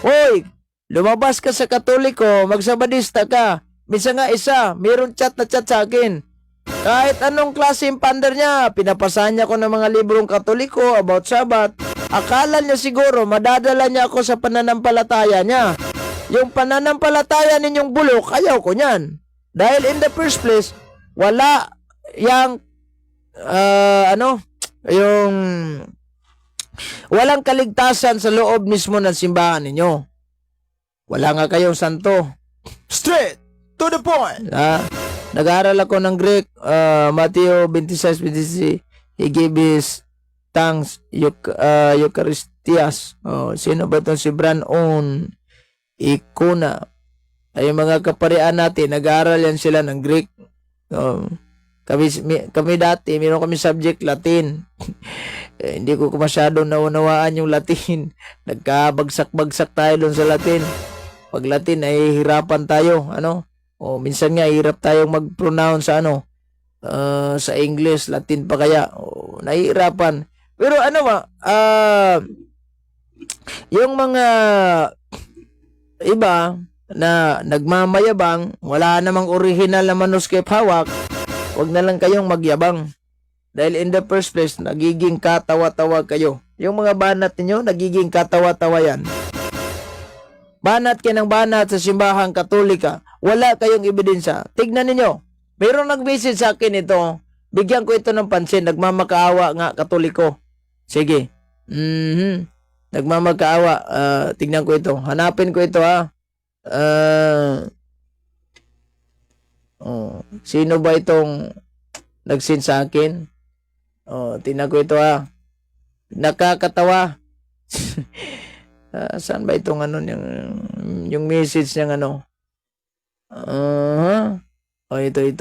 Hoy, lumabas ka sa Katoliko, magsabadista ka. Minsan nga isa, mayroon chat na chat sa akin. Kahit anong klase yung pander niya, pinapasahan niya ko ng mga librong Katoliko about Sabat. Akala niya siguro, madadala niya ako sa pananampalataya niya. Yung pananampalataya ninyong bulok, ayaw ko niyan. Dahil in the first place, wala yung yung walang kaligtasan sa loob mismo ng simbahan ninyo. Wala nga kayong santo. Straight to the point. Nag-aaral ako ng Greek, Mateo 26:26. He gave his thanks, Eucharistias. Sino ba itong si Branon Icona? Ay mga kaparian natin, nag-aaral yan sila ng Greek. Kami dati, meron kami subject Latin. Hindi ko masyadong naunawaan yung Latin. Nagkabagsak-bagsak tayo doon sa Latin. Pag Latin ay hirapan tayo, minsan nga hirap tayong mag-pronounce sa sa English, Latin pa kaya. Nahihirapan. Pero yung mga iba na nagmamayabang, wala namang original na manuscript hawak, wag na lang kayong magyabang. Dahil in the first place, nagiging katawa-tawa kayo. Yung mga banat ninyo, nagiging katawa-tawa yan. Banat kayo ng banat sa simbahang Katolika. Wala kayong ebidensya. Tignan ninyo. Mayroong nag-message sa akin ito. Bigyan ko ito ng pansin. Nagmamakaawa nga Katoliko. Sige. Nagmamakaawa. Tignan ko ito. Hanapin ko ito sino ba itong nag-send sa akin? Tingnan ko ito Nakakatawa. Saan ba itong yung message niyang ito.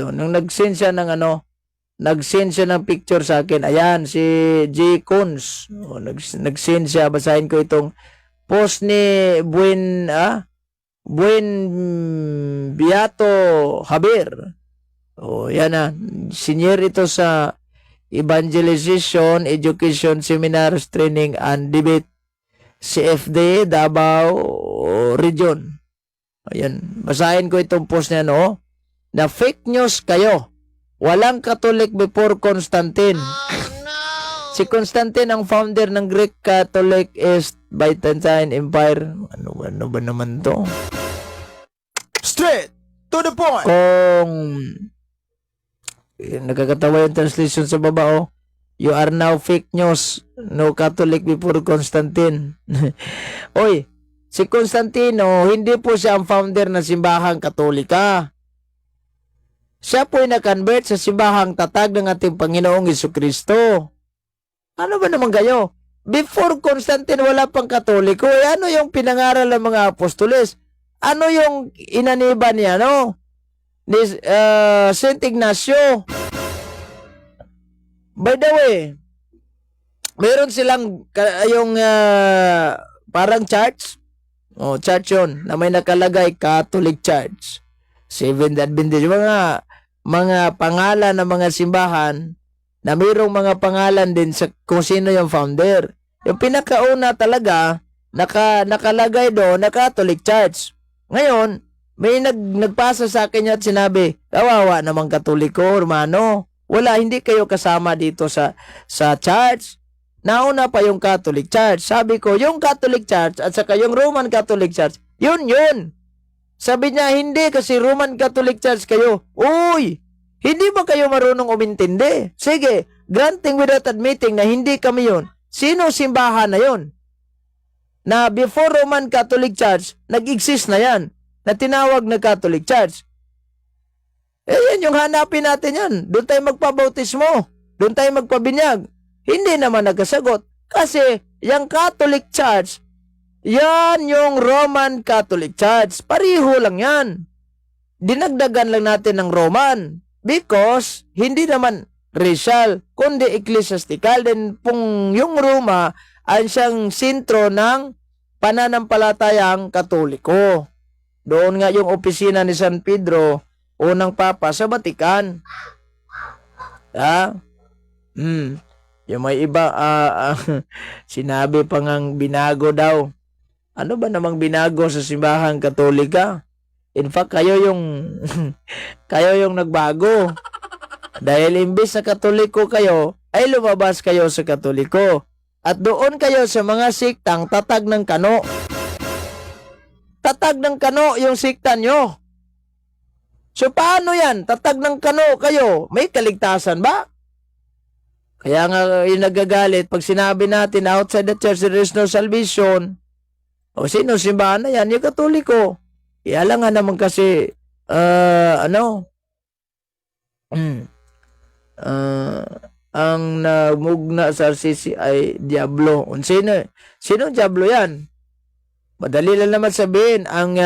Nung nag-send siya ng picture sa akin. Ayan, si J. Cons. Nag-send siya. Basahin ko itong post ni Buen Beato Javier. Yan senior ito sa Evangelization, Education, Seminars, Training, and Debate CFD, Davao Region. Ayan, basahin ko itong post niya, na fake news kayo. Walang Catholic before Constantine. Si Constantine ang founder ng Greek Catholic East Byzantine Empire. Ano ba naman to? Straight to the point. Kung nakakatawa yung translation sa baba, you are now fake news. No Catholic before Constantine. Oy, si Constantino, hindi po siya ang founder ng simbahang Katolika. Siya po ay na-convert sa simbahang tatag ng ating Panginoong Jesucristo. Ano ba naman kayo? Before Constantine, wala pang Katoliko. Ano yung pinangaral ng mga apostoles? Ano yung inaniba niya, ni Saint Ignacio? By the way, meron silang yung parang church. Church yun, na may nakalagay Catholic Church. Seventh Adventist. Mga pangalan ng mga simbahan na mayroong mga pangalan din sa kung sino yung founder. Yung pinakauna talaga, nakalagay doon na Catholic Church. Ngayon, may nagpasa sa akin at sinabi, kawawa namang Katoliko, hermano. Wala, hindi kayo kasama dito sa church. Nauna pa yung Catholic Church. Sabi ko, yung Catholic Church at saka yung Roman Catholic Church, yun. Sabi niya, hindi kasi Roman Catholic Church kayo. Uy, hindi ba kayo marunong umintindi? Sige, granting without admitting na hindi kami yun. Sino simbahan na yun? Na before Roman Catholic Church, nag-exist na yan, na tinawag na Catholic Church. Yan yung hanapin natin yan. Doon tayo magpabautismo. Doon tayo magpabinyag. Hindi naman nagkasagot. Kasi yung Catholic Church, yan yung Roman Catholic Church. Pariho lang yan. Dinagdagan lang natin ng Roman. Because hindi naman racial, kundi ecclesiastical. Then yung Roma ay siyang sentro ng pananampalatayang Katoliko. Doon nga yung opisina ni San Pedro, unang papa sa Vatican. Yung may iba, sinabi pa ngang binago daw. Ano ba namang binago sa simbahang Katolika? In fact, kayo yung nagbago. Dahil imbis na Katoliko kayo, ay lumabas kayo sa Katoliko. At doon kayo sa mga siktang tatag ng kano. Tatag ng kano yung sikta nyo. So paano yan? Tatag ng kano kayo. May kaligtasan ba? Kaya nga yung nagagalit, pag sinabi natin outside the church there is no salvation, o sino simbahan na yan? Yung Katoliko. Kaya lang nga naman kasi, ang namugna sa sisi ay Diablo. Sino Diablo yan? Madali lang naman sabihin, ang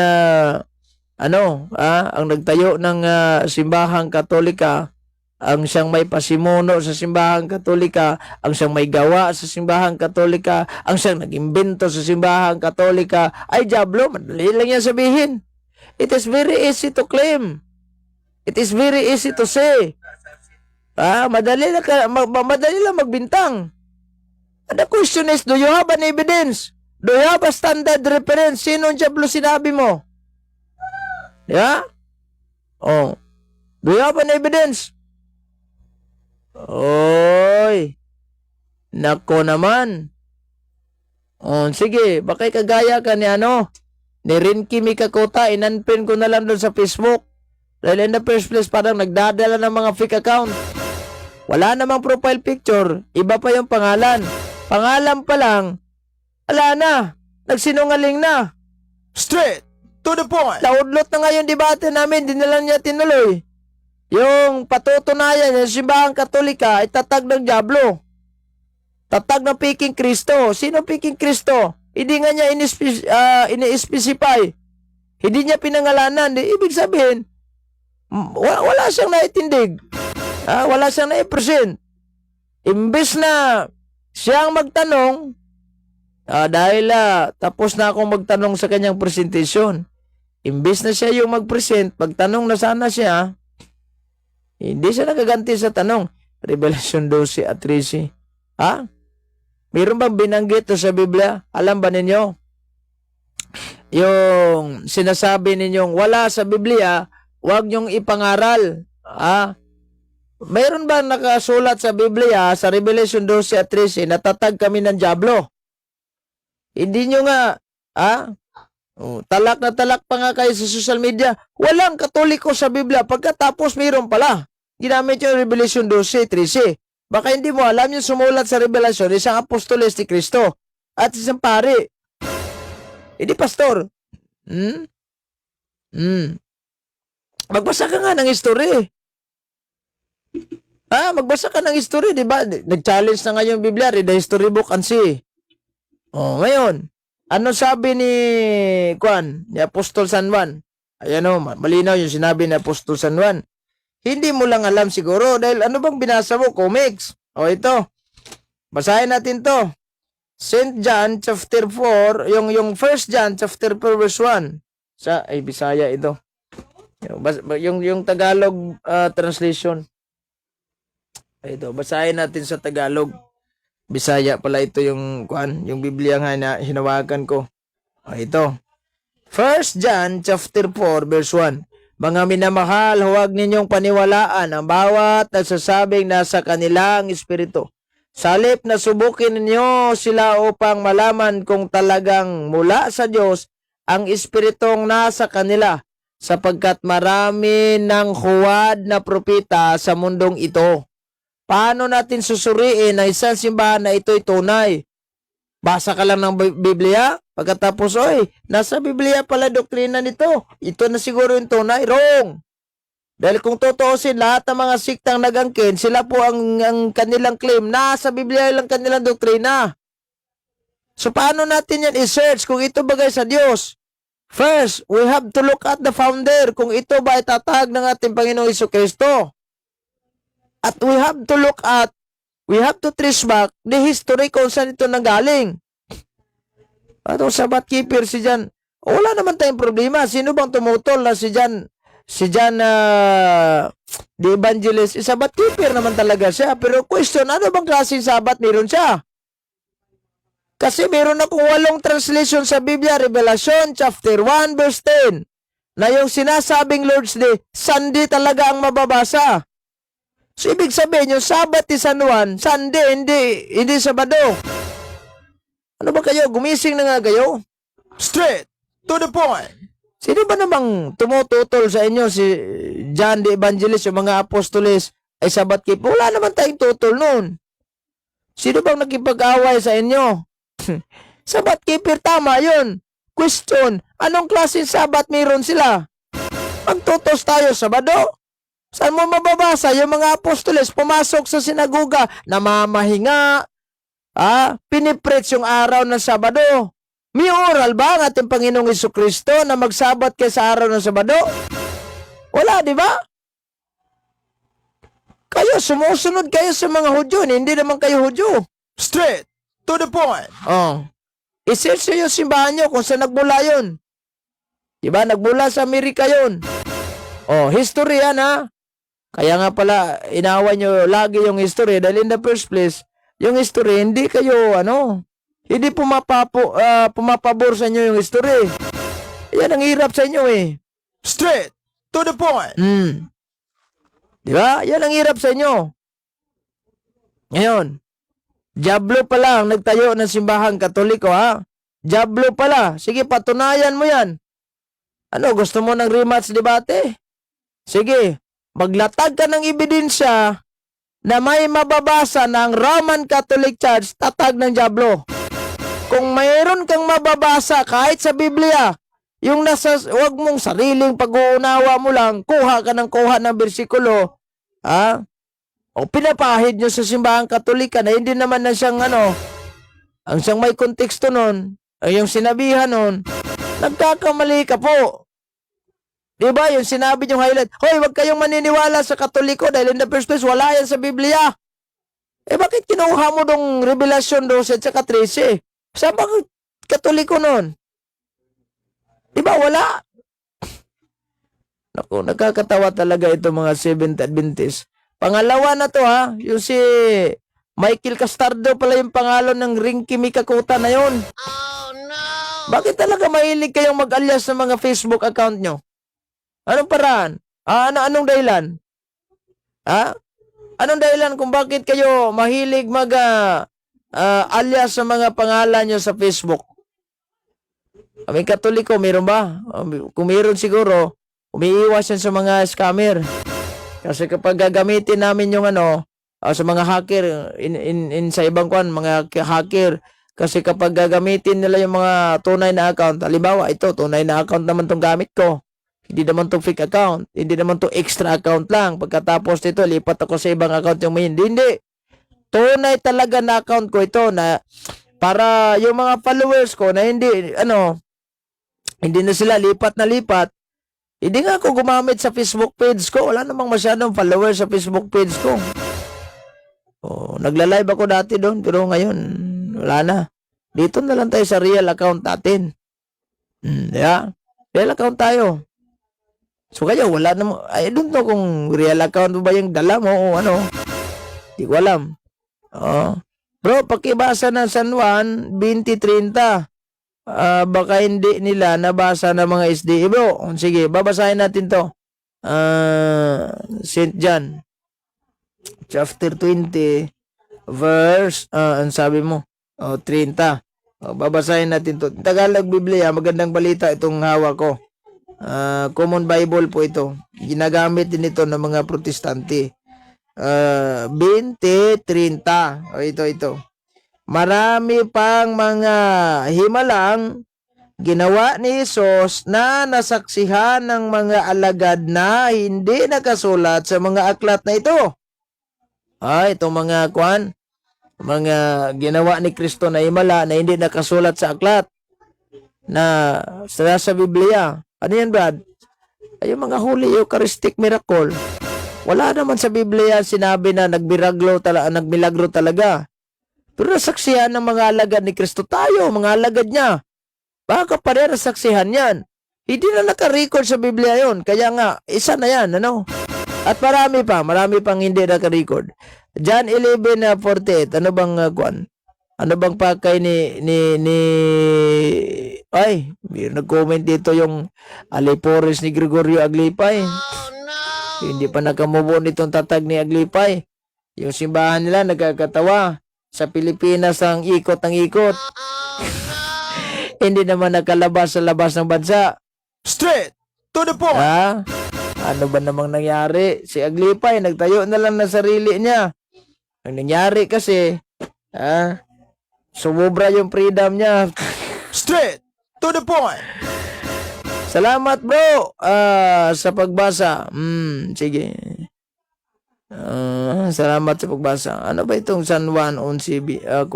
nagtayo ng simbahang Katolika, ang siyang may pasimuno sa simbahang Katolika, ang siyang may gawa sa simbahang Katolika, ang siyang nag-imbento sa simbahang Katolika, ay Diablo. Madali lang yan sabihin. It is very easy to claim. It is very easy to say. Madali lang magbintang. And the question is, do you have an evidence? Do you have a standard reference? Sino ang Diablo sinabi mo? Yeah? Do you have an evidence? Oy. Nako naman. Sige, baka kagaya ka ni Rinky Mikakuta, inunfriend ko na lang doon sa Facebook. Dahil in the first place, parang nagdadala ng mga fake account. Wala namang profile picture. Iba pa yung pangalan. Pangalan pa lang, wala na. Nagsinungaling na. Straight to the point. Naudlot na nga yung debate namin, di na lang niya tinuloy. Yung patutunayan yung simbahang Katolika ay tatag ng Diablo. Tatag ng Peking Kristo. Sino Peking Kristo? Hindi nga niya ini-specify. Hindi niya pinangalanan. Ibig sabihin, wala siyang naitindig. Wala siyang naipresent. Imbes na siyang magtanong, dahil tapos na akong magtanong sa kanyang presentation. Imbes na siya yung mag-present, pagtanong na sana siya, hindi siya nagaganti sa tanong. Revelation 12 at 13. Mayroon bang binanggit sa Biblia? Alam ba ninyo? Yung sinasabi ninyong wala sa Biblia, huwag nyong ipangaral. Mayroon ba nakasulat sa Biblia, sa Revelation 12 at 13, natatag kami ng Diablo? Hindi nyo nga, talak na talak pa nga kayo sa social media. Walang Katoliko sa Biblia. Pagkatapos mayroon pala. Ginamit yung Revelation 12, 13. Baka hindi mo alam yung sumulat sa Revelation, isang apostoles ni Kristo at isang pari. Hindi pastor. Magbasa ka nga ng history. Magbasa ka ng history, di ba? Nag-challenge na nga yung Biblia, read the history book and see. Ngayon, ano sabi ni Apostol San Juan? Ayan malinaw yung sinabi ni Apostol San Juan. Hindi mo lang alam siguro dahil ano bang binasa mo? Comics. Ito. Basahin natin to. St. John chapter 4, yung 1 John chapter 4 verse 1. Bisaya ito. Yung Tagalog translation. Ito, basahin natin sa Tagalog. Bisaya pala ito yung Biblia nga na hinawakan ko. Ito. 1 John chapter 4 verse 1. Mga minamahal, huwag ninyong paniwalaan ang bawat nagsasabing nasa kanilang espiritu. Salip na subukin ninyo sila upang malaman kung talagang mula sa Diyos ang espiritong nasa kanila, sapagkat marami ng huwad na propeta sa mundong ito. Paano natin susuriin na isang simbahan na ito'y tunay? Basa ka lang ng Biblia, pagkatapos, oy, nasa Biblia pala doktrina nito. Ito na siguro yung tunay. Wrong! Dahil kung totoosin, lahat ng mga siktang nag-angkin, sila po ang kanilang claim. Nasa Biblia lang kanilang doktrina. So, paano natin yan i-search kung ito bagay sa Diyos? First, we have to look at the founder, kung ito ba ay tatag ng ating Panginoong Jesucristo. At we have to trace back the history kung saan ito nanggaling. Atong Sabbath keeper si John, wala naman tayong problema. Sino bang tumutol na si John the Evangelist? Sabbath keeper naman talaga siya. Pero question, ano bang klaseng Sabbath meron siya? Kasi meron akong 8 translation sa Biblia, Revelation chapter 1 verse 10, na yung sinasabing Lord's Day, Sunday talaga ang mababasa. So, ibig sabihin, yung Sabbath ni San Juan, Sunday, hindi Sabado. Ano ba kayo? Gumising na nga kayo? Straight to the point. Sino ba namang tumututol sa inyo? Si John the Evangelist, yung mga apostoles, ay Sabbath keeper? Wala naman tayong tutol nun. Sino bang nakipag-away sa inyo? Sabbath keeper, tama yun. Question, anong klaseng Sabbath meron sila? Magtutos tayo Sabado? Saan mo mababasa yung mga apostoles pumasok sa sinagoga, namamahinga, pinipreach yung araw ng Sabado? May oral ba ang ating Panginoong Jesucristo na magsabat kayo sa araw ng Sabado? Wala, di ba? Kayo, sumusunod kayo sa mga Hudyo, hindi naman kayo Hudyo. Straight to the point. I-search yung simbahan nyo kung saan nagmula yun. Diba? Nagmula sa Amerika yun. History yan, ha? Kaya nga pala, inaway nyo lagi yung history dahil in the first place, yung history, hindi kayo, hindi pumapabor sa inyo yung history. Yan ang hirap sa inyo, eh. Straight to the point. Diba? Yan ang hirap sa inyo. Ngayon, Diablo pala ang nagtayo ng simbahang Katoliko, ha? Diablo pala. Sige, patunayan mo yan. Ano, gusto mo ng rematch debate? Sige, maglatag ka ng ebidensya na may mababasa ng Roman Catholic Church, tatag ng Diablo. Kung mayroon kang mababasa kahit sa Biblia, yung wag mong sariling pag-uunawa mo lang, kuha ng bersikulo, o pinapahid nyo sa simbahang Katolika na hindi naman na siyang ang siyang may konteksto nun, ay yung sinabihan nun, nagkakamali ka po. Diba yung sinabi yung highlight, hoy, wag kayong maniniwala sa Katoliko dahil in the first place, wala yan sa Biblia. Bakit kinuha mo dong Revelation 12 at saka 13? Saan ba Katoliko nun? Diba wala? Naku, nakakatawa talaga ito mga Seventh Adventist. Pangalawa na to, ha, yung si Michael Castardo pala yung pangalan ng Rinky Mikakuta na yun. Oh no! Bakit talaga mahilig kayong mag-alias ng mga Facebook account nyo? Anong paraan? Anong dahilan? Anong dahilan kung bakit kayo mahilig alias sa mga pangalan nyo sa Facebook? Kami Katoliko, meron ba? Kung meron siguro, umiiwas yan sa mga scammer. Kasi kapag gagamitin namin yung sa mga hacker, sa ibang mga hacker, kasi kapag gagamitin nila yung mga tunay na account, halimbawa, ito, tunay na account naman tong gamit ko. Hindi naman to fake account. Hindi naman to extra account lang. Pagkatapos nito, lipat ako sa ibang account yung may hindi. Tunay talaga na account ko ito na para yung mga followers ko na hindi na sila lipat na lipat. Hindi nga ako gumamit sa Facebook page ko. Wala namang masyadong followers sa Facebook page ko. Nagla-live ako dati doon. Pero ngayon, wala na. Dito na lang tayo sa real account natin. Real account tayo. So kayo, wala namang, I don't know kung real account ba yung dala mo o Hindi ko alam. Bro, pakibasa ng San Juan 20:30. baka hindi nila nabasa ng mga SDE bro. Sige, babasahin natin to. St. John chapter 20 verse ang sabi mo 30. Babasahin natin to. Tagalog Biblia, magandang balita itong hawak ko. Common Bible po ito. Ginagamit din ito ng mga protestante. 20:30. Ito. Marami pang mga himalang ginawa ni Jesus na nasaksihan ng mga alagad na hindi nakasulat sa mga aklat na ito. Itong mga mga ginawa ni Kristo na himala na hindi nakasulat sa aklat na sa Biblia. Ano yan, Brad? Ay, yung mga Holy Eucharistic Miracle. Wala naman sa Biblia sinabi na nagmilagro talaga. Pero nasaksihan ng mga alagad ni Kristo tayo, mga alagad niya. Baka pa rin nasaksihan yan. Hindi na naka-record sa Biblia yon. Kaya nga, isa na yan, ano? At marami pang hindi naka-record. John 11:48, ano bang Ano bang pakay ay, may nag-comment dito yung Alipores ni Gregorio Aglipay. Hindi pa nakamove itong tatag ni Aglipay. Yung simbahan nila nagkakatawa. Sa Pilipinas ang ikot ng ikot. Hindi naman nakalabas sa labas ng bansa. Straight to the point. Ano ba namang nangyari? Si Aglipay nagtayo na lang ng sarili niya. Ang nangyari kasi, sumubra yung freedom niya. Straight to the point. Salamat bro sa pagbasa. Sige. Salamat sa pagbasa. Ano ba itong San Juan 11:48?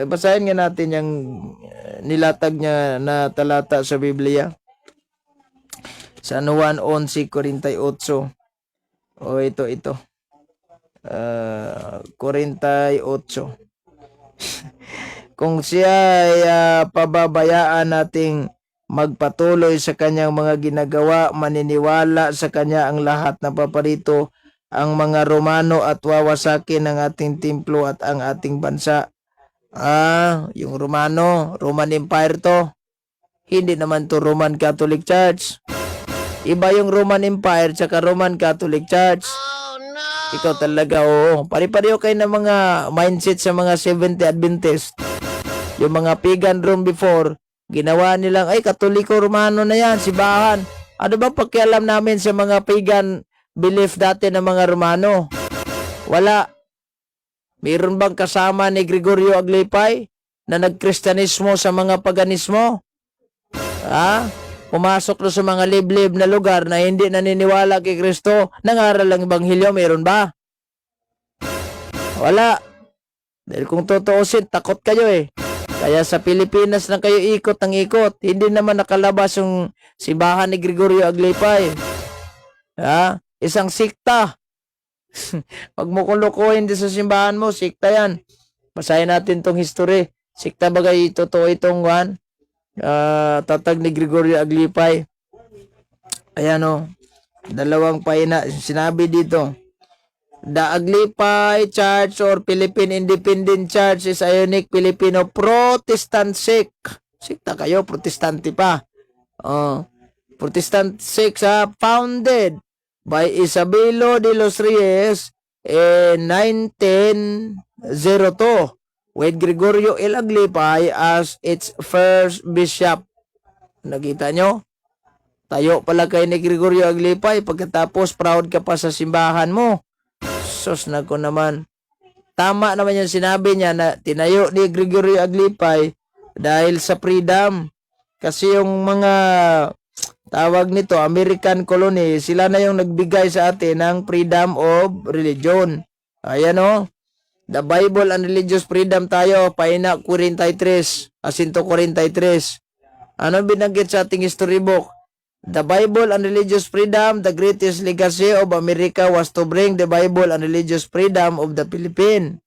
Basahin nga natin yung nilatag niya na talata sa Biblia. San Juan 11:48. Ito. 48. Kung siya ay pababayaan nating magpatuloy sa kanyang mga ginagawa, maniniwala sa kanya ang lahat na paparito, ang mga Romano, at wawasakin ang ating templo at ang ating bansa. Yung Roman Empire to. Hindi naman to Roman Catholic Church. Iba yung Roman Empire tsaka Roman Catholic Church. Ikaw talaga, pari-pareho kayo ng mga mindset sa mga Seventh-day Adventist. Yung mga pagan Rome before, ginawa nilang, Katoliko Romano na yan, sibahan. Ano ba pakialam namin sa mga pagan belief dati ng mga Romano? Wala. Mayroon bang kasama ni Gregorio Aglipay na nagkristyanismo sa mga paganismo? Pumasok na sa mga liblib na lugar na hindi naniniwala kay Kristo, nangaral ang Ebanghelyo, mayroon ba? Wala. Dahil kung tutuusin, takot kayo Kaya sa Pilipinas na kayo ikot ng ikot. Hindi naman nakalabas yung simbahan ni Gregorio Aglipay. Isang sikta. Pag mo kulukuhin din sa simbahan mo, sikta yan. Basahin natin tong history. Sikta bagay totoo itong tatag ni Gregorio Aglipay. Ayan dalawang pahina. Sinabi dito, the Aglipay Church or Philippine Independent Church is a unique Filipino Protestant sect. Sikta kayo, protestante pa. Protestant sect founded by Isabelo de los Reyes in 1902 with Gregorio L. Aglipay as its first bishop. Nakita nyo? Tayo pala kay ni Gregorio Aglipay, pagkatapos proud ka pa sa simbahan mo. Sus na ko naman. Tama naman yung sinabi niya na tinayo ni Gregorio Aglipay dahil sa freedom. Kasi yung mga tawag nito, American colony, sila na yung nagbigay sa atin ng freedom of religion. Ayan the Bible and religious freedom tayo, pahina 43, asinto 43. Ano binanggit sa ating history book? The Bible and religious freedom, the greatest legacy of America was to bring the Bible and religious freedom of the Philippines.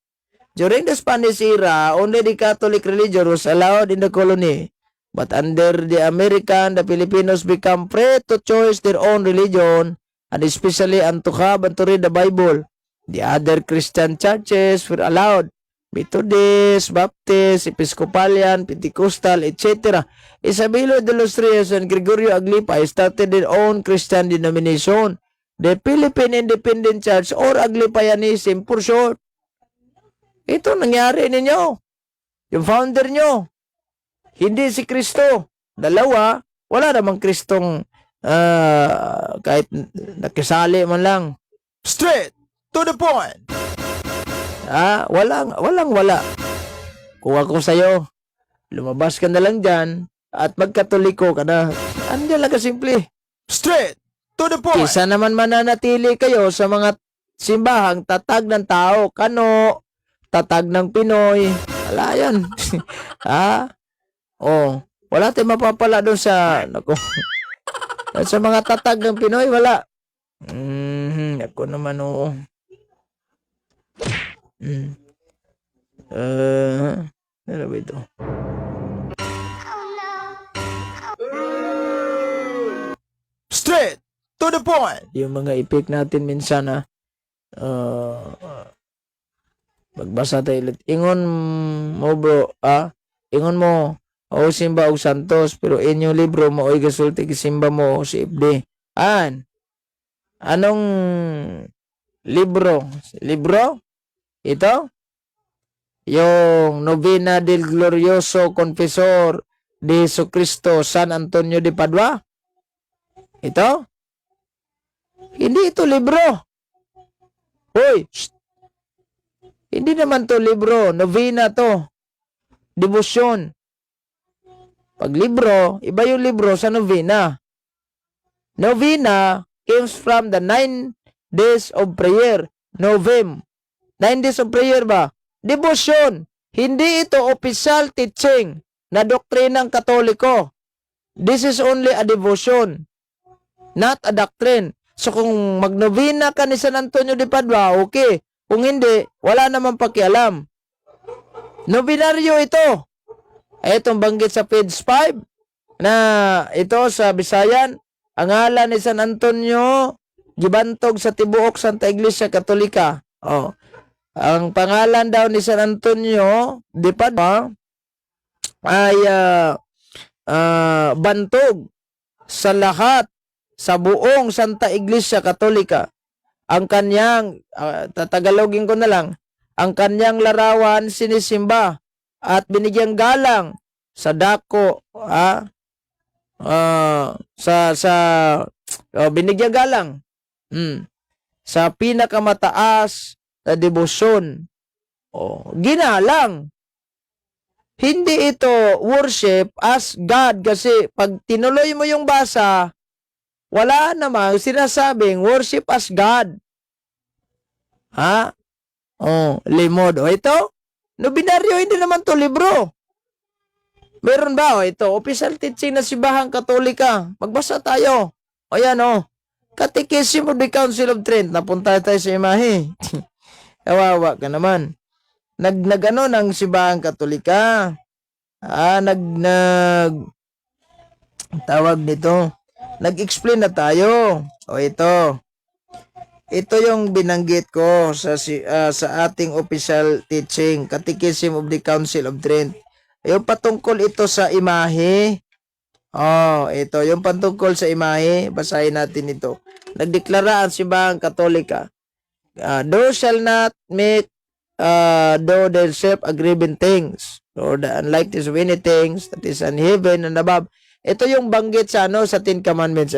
During the Spanish era, only the Catholic religion was allowed in the colony. But under the American, the Filipinos become free to choose their own religion, and especially and to have and to read the Bible. The other Christian churches were allowed. Methodist, Baptist, Episcopalian, Pentecostal, etc. Isabelo de los Reyes and Gregorio Aglipa started their own Christian denomination, the Philippine Independent Church or Aglipayanism for short. Ito nangyari ninyo. Yung founder nyo, hindi si Kristo. Dalawa, wala namang Kristong kahit nakisali man lang. Straight to the point. Wala. Kung ako sa'yo, lumabas ka na lang dyan at magkatoliko ka na. Andiyan lang kasimple. Straight to the point. Kisa naman mananatili kayo sa mga simbahang tatag ng tao, kano, tatag ng Pinoy. Wala yan. Wala tayong mapapala doon sa, sa mga tatag ng Pinoy, wala. Ako naman, oo. Ano ba ito? Straight to the point. Yung mga ipik natin minsan magbasa tayo ulit. Ingon mo bro, ingon mo, simba og santos, pero inyong libro mo oy gasulti simba mo si FD. Anong libro? Libro? Ito? Yung Novena del Glorioso Confesor de Jesucristo San Antonio de Padua? Ito? Hindi ito libro. Hoy! Hindi naman to libro. Novena to. Devotion. Pag libro, iba yung libro sa novena. Novena comes from the 9 days of prayer. 9 days of prayer ba? Devotion. Hindi ito official teaching na doktrinang Katoliko. This is only a devotion, not a doctrine. So kung magnovena ka ni San Antonio de Padua, okay. Kung hindi, wala namang pakialam. Novenaryo ito. Itong banggit sa page 5 na ito sa Bisayan, ang ngalan ni San Antonio gibantog sa tibuok Santa Iglesia Katolika. Ang pangalan daw ni San Antonio de Padua ay bantog sa lahat sa buong Santa Iglesia Katolika. Ang kanyang, tatagalogin ko na lang, ang kanyang larawan sinisimba at binigyang galang sa dako, binigyang galang sa pinakamataas na debosyon. Ginalang. Hindi ito worship as God kasi pag tinuloy mo yung basa, wala namang sinasabing worship as God. Limod. Ito, Novenaryo, hindi naman to libro. Meron ba? Ito, official teaching na Simbahang Katolika. Magbasa tayo. Ayan, Catechism of the Council of Trent. Napunta tayo sa imahe. Kawawa ka naman. Nagano ng Simbahang Katolika. Tawag nito. Nag-explain na tayo. Ito. Ito yung binanggit ko sa ating official teaching, Catechism of the Council of Trent. Yung patungkol ito sa imahe. Ito, yung patungkol sa imahe, basahin natin ito. Nagdeklara ang Simbahang Katolika. Thou shall not make do themselves agreeable things, or the unlikeness of any things that is in heaven and above. Ito yung banggit sa Ten Commandments.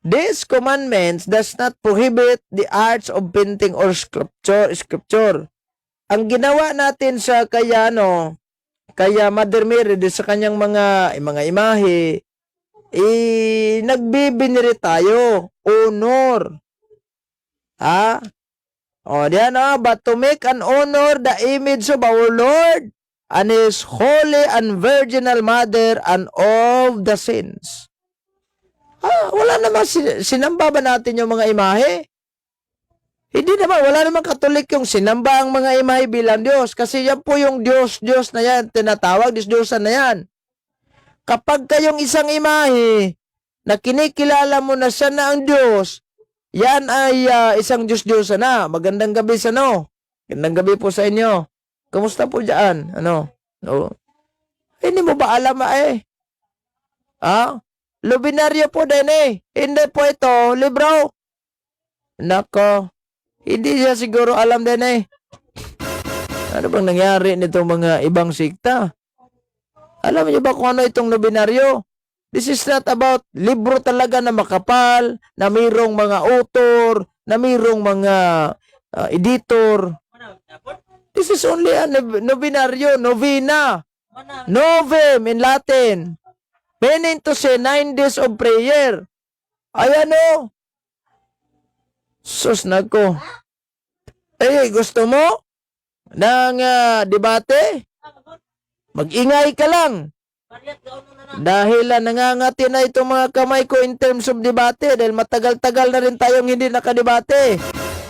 These commandments does not prohibit the arts of painting or sculpture. Ang ginawa natin sa kaya Mother Mary sa kanyang mga imahe, nagbibiniri tayo, honor. But to make and honor the image of our Lord and His holy and virginal mother and of the saints. Wala naman, sinamba ba natin yung mga imahe? Hindi naman, wala naman Katolik yung sinamba ang mga imahe bilang Diyos. Kasi yan po yung Diyos na yan, tinatawag, Diyos-Diyosan na yan. Kapag kayong isang imahe, na kinikilala mo na siya na ang Diyos, yan ay isang Diyos-Diyosan na. Magandang gabi sa Gandang gabi po sa inyo. Kumusta po dyan? Ano? No? Hindi mo ba alam Lubinaryo po din Hindi po ito, libro. Nako. Hindi siya siguro alam din Ano bang nangyari nitong mga ibang sikta? Alam niyo ba kung ano itong lubinaryo? This is not about libro talaga na makapal, na mayroong mga author, na mayroong mga editor. This is only a novenaryo, novena. Novem in Latin. Meaning to say 9 days of prayer. Ayan o. Sus nako. Gusto mo ng debate? Mag-ingay ka lang. Dahil nangangati na itong mga kamay ko in terms of debate dahil matagal-tagal na rin tayong hindi nakadebate.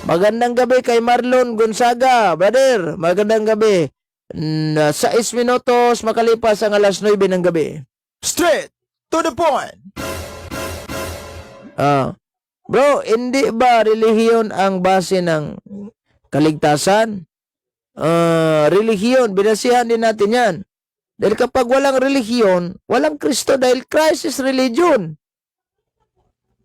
Magandang gabi kay Marlon Gonzaga, brother. Magandang gabi. 6 minutos makalipas ang alas 9 ng gabi. Straight to the point. Bro, hindi ba relihiyon ang base ng kaligtasan? Relihiyon, binasihan din natin yan. Dahil kapag walang relihiyon, walang Kristo dahil Christ is religion.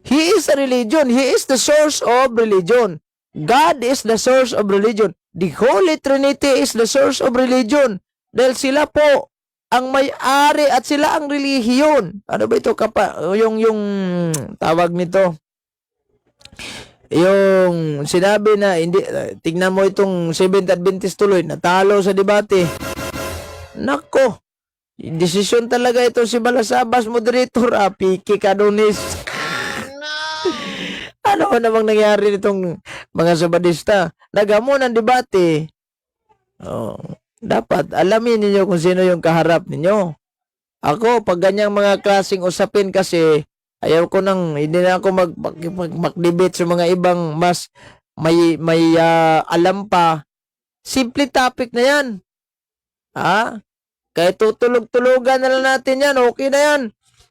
He is a religion. He is the source of religion. God is the source of religion. The Holy Trinity is the source of religion. Dahil sila po ang may-ari at sila ang relihiyon. Ano ba ito? Yung tawag nito? Yung sinabi na, hindi, tingnan mo itong Seventh Adventist tuloy, natalo sa debate. Nako, desisyon talaga ito si Balasabas, moderator, piki kadunis. Ano namang nangyari nitong mga sabadista? Nagamo ng debate. Dapat alamin ninyo kung sino yung kaharap ninyo. Ako, pag ganyang mga klaseng usapin kasi, ayaw ko hindi na ako mag-debate sa mga ibang mas may alam pa. Simple topic na yan. Kaya tutulog-tulugan na lang natin yan, okay na yan.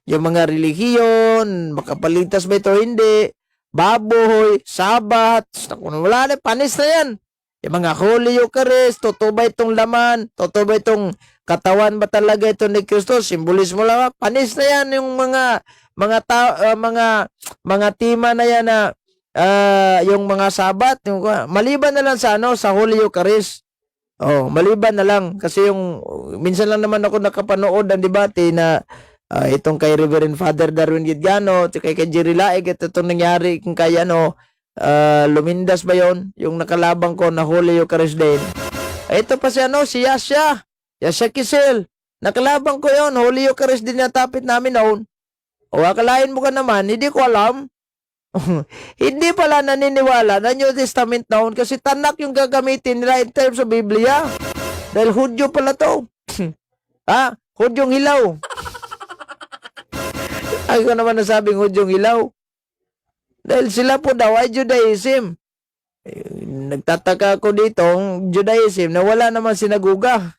Yung mga relihiyon, makapaligtas ba ito hindi, baboy, sabat, wala na, panis na yan. Yung mga Holy Eucharist, totoo ba itong laman, totoo ba itong katawan ba talaga ito ni Kristo, simbolismo lang, panis na yan yung mga tema na yan na yung mga sabat, maliban na lang sa sa Holy Eucharist. Maliban na lang kasi yung minsan lang naman ako nakapanood ng debate na itong kay Reverend Father Darwin Gidgano, kay Jerry Laig, itong nangyari kay Lumindas ba yon, yung nakalabang ko na Holy Eucharist din. Ito pa si si Yasha Kisel, nakalabang ko yon, Holy Eucharist din natapit namin noon. Akalain mo ka naman, hindi ko alam. Hindi pala naniniwala na New Testament noon kasi tanak yung gagamitin nila in terms of Biblia. Dahil Hudyo pala to. Hudyong hilaw. Ay ko naman nasabing Hudyong hilaw. Dahil sila po daw ay Judaism. Nagtataka ako dito, Judaism na wala naman sinaguga.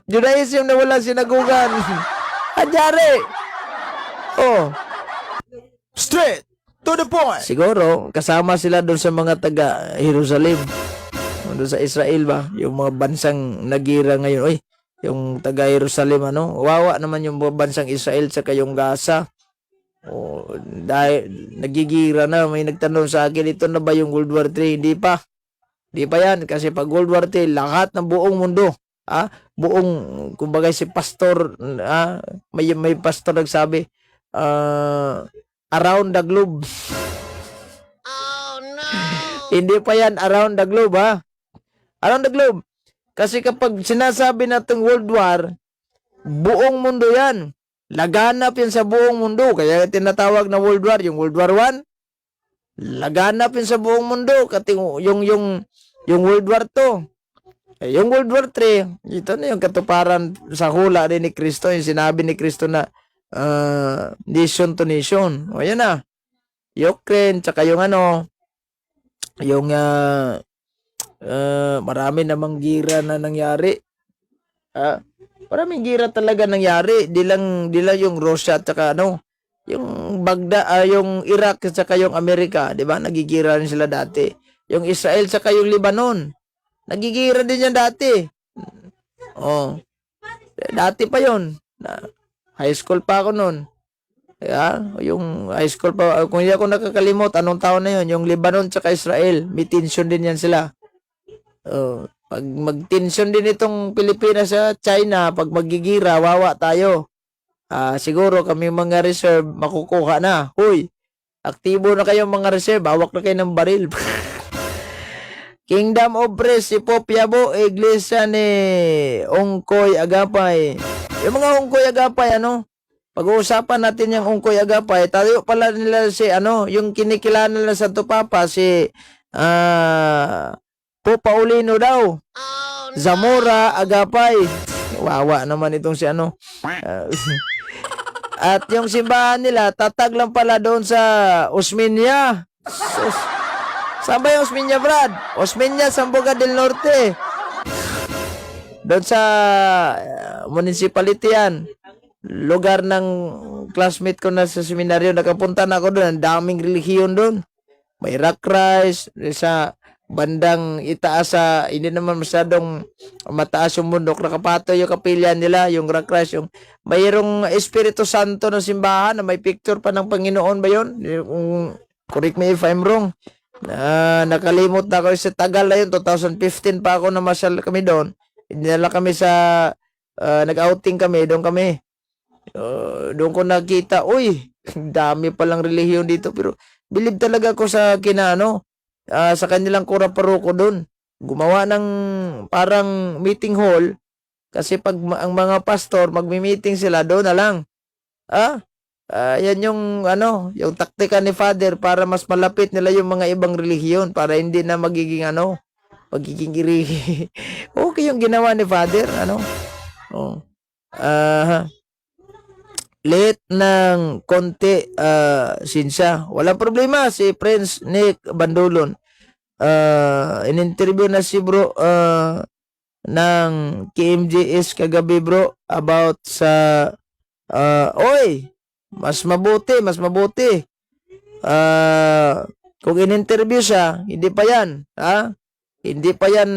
Judaism na wala sinagugan. Anyari. Straight to the point. Siguro, kasama sila doon sa mga taga Jerusalem. Doon sa Israel ba? Yung mga bansang nagira ngayon. Yung taga Jerusalem, wawa naman yung mga bansang Israel sa yung Gaza. Dahil nagigira na. May nagtanong sa akin, ito na ba yung World War III? Hindi pa. Hindi pa yan. Kasi pag World War III, lahat ng buong mundo, buong, kumbaga si pastor, may pastor nagsabi, around the globe. Oh no! Hindi pa yan around the globe, around the globe. Kasi kapag sinasabi natin World War, buong mundo yan. Laganap yan sa buong mundo. Kaya tinatawag na World War, yung World War I, laganap yan sa buong mundo. Kasi yung World War II, yung World War III, ito na yung katuparan sa hula rin ni Kristo, yung sinabi ni Kristo na nation to nation. Yan na. Ukraine, tsaka yung marami namang gira na nangyari. Maraming gira talaga nangyari. Di lang yung Russia at tsaka yung yung Iraq at saka yung Amerika, di ba? Nagigira rin sila dati. Yung Israel at saka yung Lebanon, nagigira din yan dati. Oh, dati pa yon. High school pa ako noon. Yung high school pa, kung hindi ako nakakalimot, anong taon na yon? Yung Lebanon at saka Israel, may tension din yan sila. Pag mag-tension din itong Pilipinas sa China, pag magigira, wawa tayo. Siguro kami mga reserve makukuha na. Huy, aktibo na kayo mga reserve, hawak na kayo ng baril. Kingdom of Praise, si Pope Yabo, Iglesia ni Ongkoy Agapay. Yung mga Ongkoy Agapay, pag-uusapan natin yung Ongkoy Agapay, tayo pala nila si, yung kinikilala nila sa Tupapa, si, Pope Paulino daw. Oh, no. Zamora Agapay. Wawa naman itong si At yung simbahan nila, tatag lang pala doon sa Osmeña. Saan ba yung Osmeña, Brad? Osmeña, Sambuca del Norte. Doon sa municipality yan. Lugar ng classmate ko na sa seminaryo. Nakapunta na ako doon. Ang daming relihiyon doon. May rock rise. Sa bandang itaas hindi naman masyadong mataas yung bundok, nakapato yung kapilya nila, yung rock rise, yung mayroong Espiritu Santo na simbahan na may picture pa ng Panginoon ba yun? Correct me if I'm wrong. Nakalimot na ako sa tagal na yun, 2015 pa ako namasyal kami doon. Dinala kami sa nag-outing kami, doon kami. Doon ko nakita, uy, dami palang relihiyon dito, pero believe talaga ko sa sa kanilang kura paruko doon. Gumawa ng parang meeting hall kasi pag ang mga pastor magmi-meeting sila doon na lang. Yan yung yung taktika ni Father para mas malapit nila yung mga ibang relihiyon para hindi na magiging magiging okay yung ginawa ni Father, late ng konti sinsya. Walang problema si Prince Nick Bandulon. In-interview na si bro ng KMJS kagabi bro about sa mas mabuti. Kung in-interview siya, hindi pa yan, hindi pa yan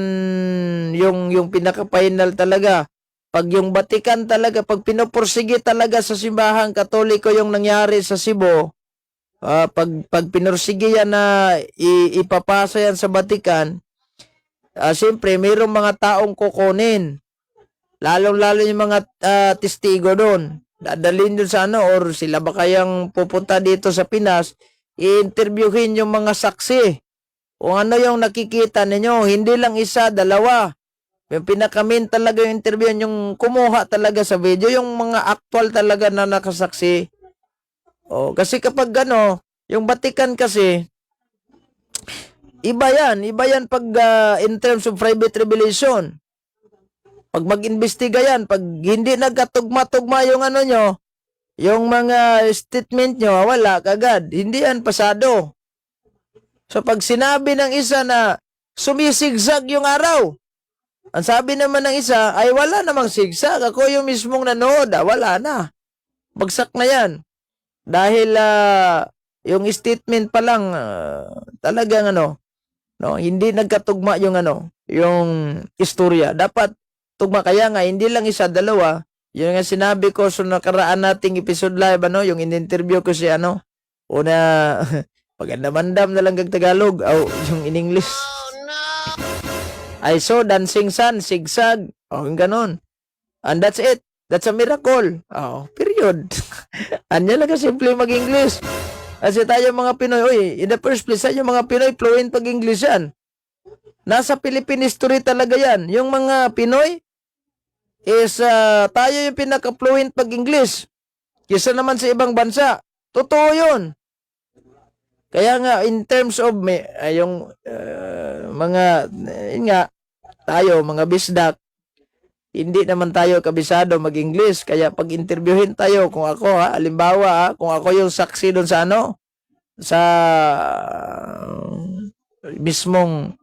yung pinaka-final talaga. Pag yung Batikan talaga, pag pinoporsige talaga sa simbahang Katoliko yung nangyari sa Cebu, pag pinorsige yan na ipapasa yan sa Batikan, siyempre mayroong mga taong kukunin. Lalong-lalo yung mga testigo doon. Dadalhin doon sa or sila ba kayang pupunta dito sa Pinas, i-interviewin yung mga saksi. Kung ano yung nakikita ninyo, hindi lang isa, dalawa. Yung pinakamin talaga yung interview, yung kumuha talaga sa video, yung mga actual talaga na nakasaksi. Kasi kapag yung Batikan kasi, iba yan pag in terms of private revelation. Pag mag-imbestiga yan, pag hindi nagkatugma-tugma yung nyo, yung mga statement nyo, wala kagad. Hindi yan pasado. So pag sinabi ng isa na sumisigsag yung araw, ang sabi naman ng isa ay wala namang sigsag. Ako yung mismong nanood, wala na. Bagsak na yan. Dahil yung statement pa lang talagang hindi nagkatugma yung yung istorya. Dapat tugma, kaya nga hindi lang isa, dalawa. Yun nga sinabi ko sa nakaraan nating episode live, yung in-interview ko si una pagandamandam na lang kag Tagalog, yung in English. Oh, no. I saw dancing sun, sigsag. Yung ganon. And that's it. That's a miracle. Period. Anya lang kasimple mag-English. Kasi tayo mga Pinoy, in the first place, tayo mga Pinoy, fluent pag-English yan. Nasa Philippine history talaga yan. Yung mga Pinoy is tayo yung pinaka-fluent pag-English. Kisa naman sa ibang bansa. Totoo yun. Kaya nga, in terms of yung tayo, mga bisdak, hindi naman tayo kabisado mag-English. Kaya pag interviewin tayo, kung ako, halimbawa, kung ako yung saksi doon sa sa mismong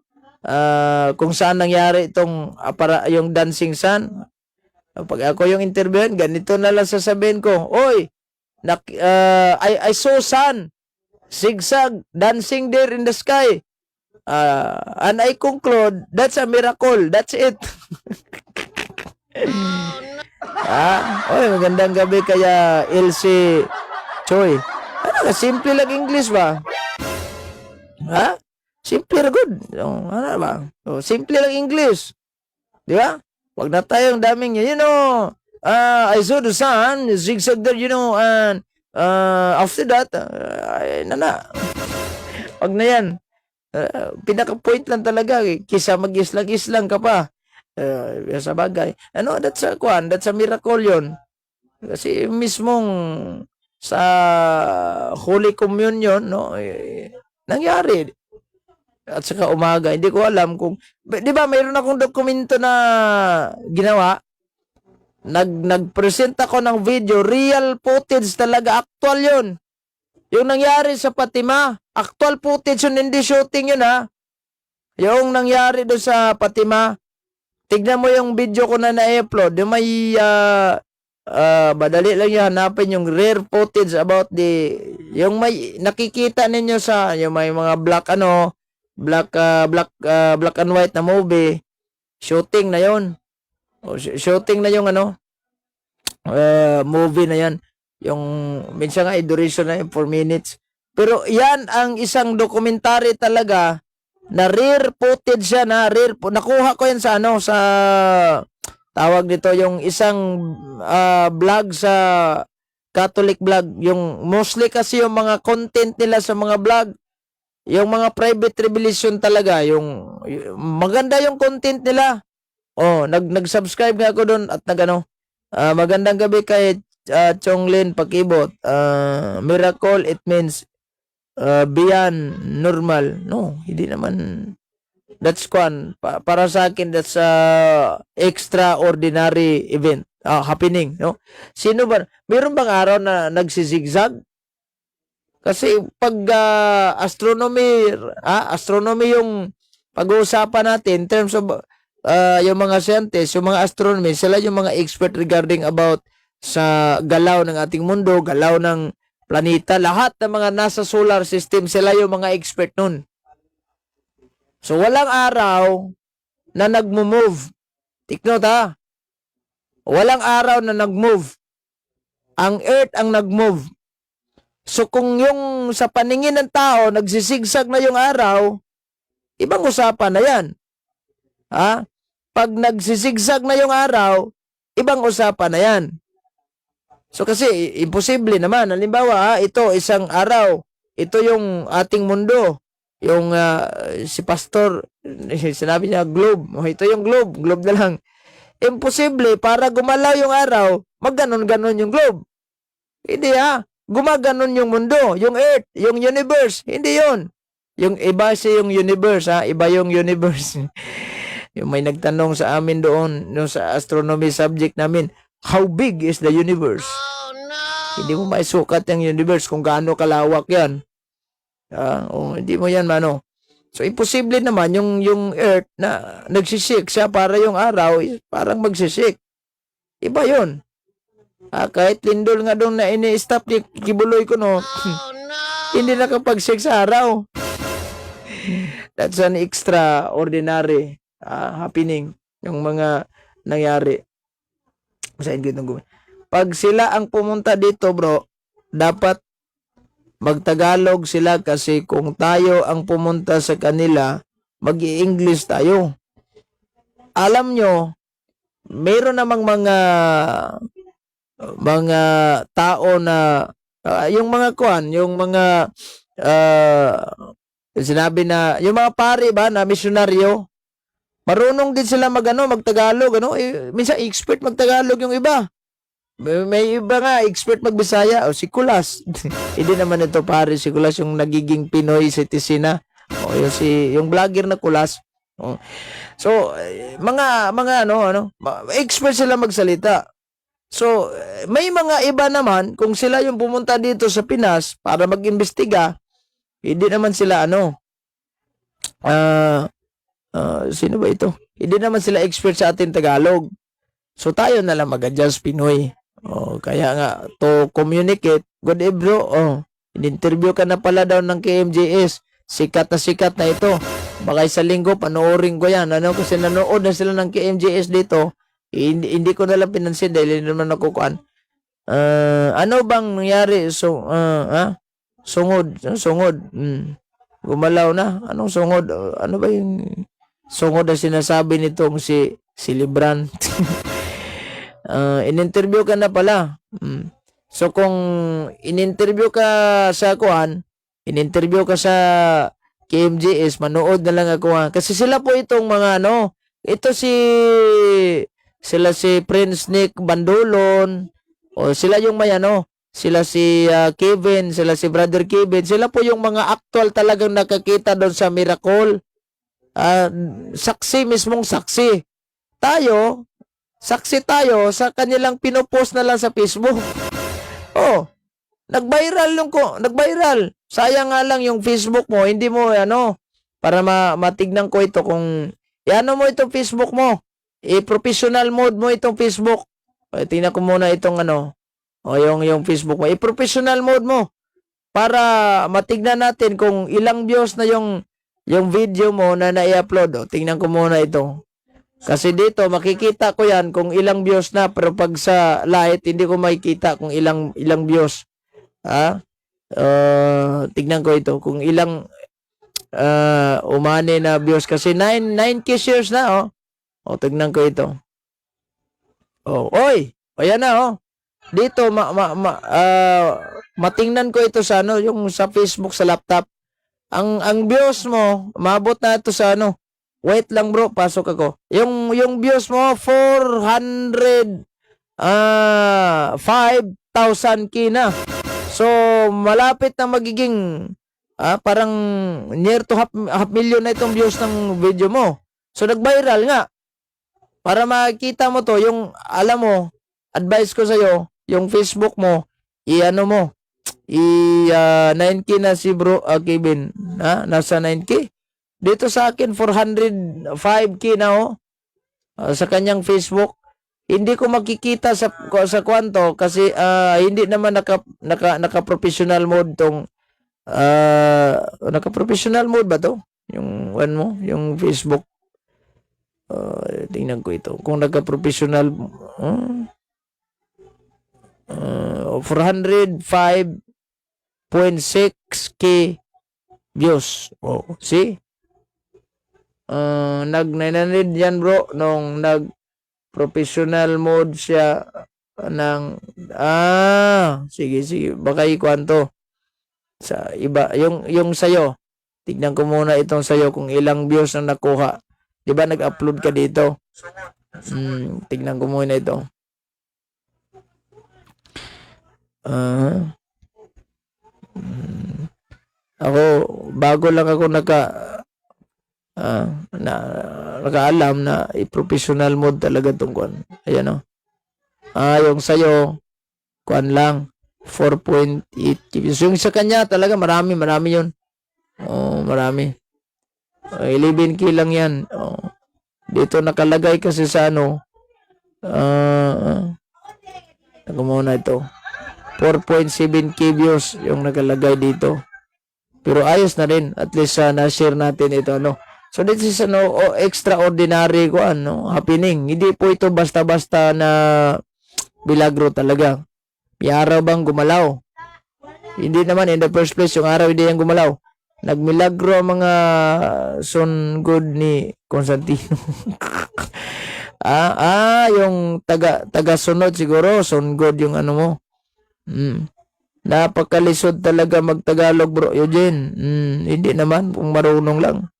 kung saan nangyari itong yung dancing sun, pag ako yung interviewin, ganito na lang sasabihin ko, oy, I saw sun, zigzag, dancing there in the sky. And I conclude, that's a miracle. That's it. Oy, magandang gabi kaya Elsie Choi. Ano ka, simple lang English ba? Ha? Simple ra good. Ano ba? Simple lang English. Di ba? Wag na tayong daming, I saw the sun, zigzag there, and after that, wag na yan. Pinaka-point lang talaga, kisa mag-islang-islang ka pa. Sa bagay. That's a miracle yun. Kasi mismong sa Holy Communion, no, nangyari. At saka umaga, hindi ko alam kung, di ba, mayroon akong dokumento na ginawa. Nag-present ako ng video, real footage talaga, actual yun. Yung nangyari sa Fatima, actual footage yun, hindi shooting yun ha. Yung nangyari doon sa Fatima, tignan mo yung video ko na na-upload, yung may, madali lang yung hanapin yung rare footage about yung may nakikita ninyo sa, yung may mga black and white na movie, shooting na yun. Shooting na yung movie na yan. Yung minsan nga duration na 4 minutes. Pero yan ang isang documentary talaga na rare footage siya na rare. Nakuha ko yan sa sa tawag dito yung isang vlog sa Catholic vlog. Yung mostly kasi yung mga content nila sa mga vlog, yung mga private revelation talaga, yung maganda yung content nila. Nag-subscribe nga ako doon at magandang gabi kay Chonglin Pakibot. Miracle, it means beyond normal. No, hindi naman. That's para sa akin, that's extraordinary event, happening. No? Sino ba? Mayroon bang araw na nagsizigzag? Kasi pag astronomy yung pag-uusapan natin in terms of yung mga scientists, yung mga astronomy, sila yung mga expert regarding about sa galaw ng ating mundo, galaw ng planeta, lahat ng mga nasa solar system, sila yung mga expert nun. So, walang araw na nag-move. Take note ha. Walang araw na nag-move. Ang Earth ang nag-move. So, kung yung sa paningin ng tao, nagsisigsag na yung araw, ibang usapan na yan. Ha? Pag nagsisigsag na yung araw, ibang usapan na yan. So kasi imposible naman. Halimbawa, ito isang araw, ito yung ating mundo. Yung si pastor, sinabi niya globe. Ito yung globe na lang. Imposible para gumalaw yung araw, magganon-ganon yung globe. Hindi ha. Gumaganon yung mundo, yung earth, yung universe. Hindi yun. Yung iba siya yung universe ha. Iba yung universe. Yung may nagtanong sa amin doon sa astronomy subject namin, how big is the universe? Oh, no! Hindi mo maisukat yung universe kung gaano kalawak yan. Hindi mo yan So, imposible naman yung earth na nagsisik siya para yung araw, parang magsisik. Iba yun. Kahit lindol nga doon na ini-stop ni Kibuloy ko, no? Oh, no! Hindi nakapagsik sa araw. That's an extraordinary happening yung mga nangyari. Pag sila ang pumunta dito, bro, dapat magtagalog sila kasi kung tayo ang pumunta sa kanila, mag-i-English tayo. Alam nyo, mayroon namang mga tao na yung mga yung mga sinabi na yung mga pari ba na misyonaryo, marunong din sila magtagalog, minsan expert magtagalog yung iba. May iba nga expert magbisaya, si Kulas. Hindi naman ito pare, si Kulas yung nagiging Pinoy citizen na. Yung vlogger na Kulas. So, mga expert sila magsalita. So, may mga iba naman, kung sila yung pumunta dito sa Pinas para mag-imbestiga, hindi naman sila sino ba ito? Hindi naman sila expert sa ating Tagalog. So, tayo na lang mag-adjust Pinoy. Oh, kaya nga to communicate, good day bro. Oh, in-interview ka na pala daw ng KMJS. Sikat na ito. Baka sa linggo panoorin ko yan. Ano kasi nanood na sila ng KMJS dito. Hindi ko na lang pinansin dahil hindi naman nakukuan. Ano bang nangyari? Sungod. Gumalaw na. Anong sungod? Ano ba yung sungod na sinasabi nitong si Libran? In-interview ka na pala. So kung in-interview ka sa kuan, in-interview ka sa KMJS, manood na lang ako ha. Kasi sila po itong mga ano, ito sila si Prince Nick Bandolon, o sila yung may ano, sila si Kevin, sila si Brother Kevin, sila po yung mga actual talagang nakakita doon sa miracle. Saksi, mismong saksi. Saksi tayo sa kanilang pinopost na lang sa Facebook. Oh, nag-viral. Sayang nga lang yung Facebook mo, hindi mo para matignan ko ito kung mo itong Facebook mo. I-professional mode mo itong Facebook. Tingnan ko muna itong yung Facebook mo. I-professional mode mo para matignan natin kung ilang views na yung video mo na na-i-upload. Tingnan ko muna ito. Kasi dito makikita ko yan kung ilang views na, pero pag sa light hindi ko makikita kung ilang views. Tignan ko ito kung ilang umani na views kasi 9k shares na tignan ko ito. Ayan na dito matingnan ko ito sa yung sa Facebook sa laptop. Ang views mo maabot na ito sa wait lang bro, pasok ako. Yung views mo 5,000k na. So malapit na magiging parang near to half million na itong views ng video mo. So nag-viral nga. Para makita mo to, yung alam mo, advice ko sa iyo, yung Facebook mo, 9k na si bro Kevin, nasa 9k. Dito sa akin 405k na sa kanyang Facebook. Hindi ko makikita sa kwanto kasi hindi naman naka-professional mode tong naka-professional mode ba to? Yung yung Facebook. Tingnan ko ito. Kung naka-professional 405.6k views. See? Nag-900 yan bro nung nag-professional mode siya ng sige baka ikwanto sa iba yung sayo. Tignan ko muna itong sayo kung ilang views ang nakuha. 'Di ba nag-upload ka dito? Tignan ko muna ito. Ako bago lang ako nakaalam na i-professional mode talaga tong kuan. Ayan yung sayo kuan lang 4.8 views. Yung sa kanya talaga marami yun. Marami. 11k lang yan. Dito nakalagay kasi sa muna ito. 4.7k views yung nakalagay dito. Pero ayos na rin. At least na-share natin ito. So this is extraordinary happening. Hindi po ito basta-basta na milagro talaga. May araw bang gumalaw? Hindi naman in the first place yung araw hindi yan gumalaw. Nagmilagro ang mga son good ni Constantino. Yung taga-sunod siguro, son good yung mo. Napakalisod talaga magtagalog bro Eugene. Hindi naman kung marunong lang.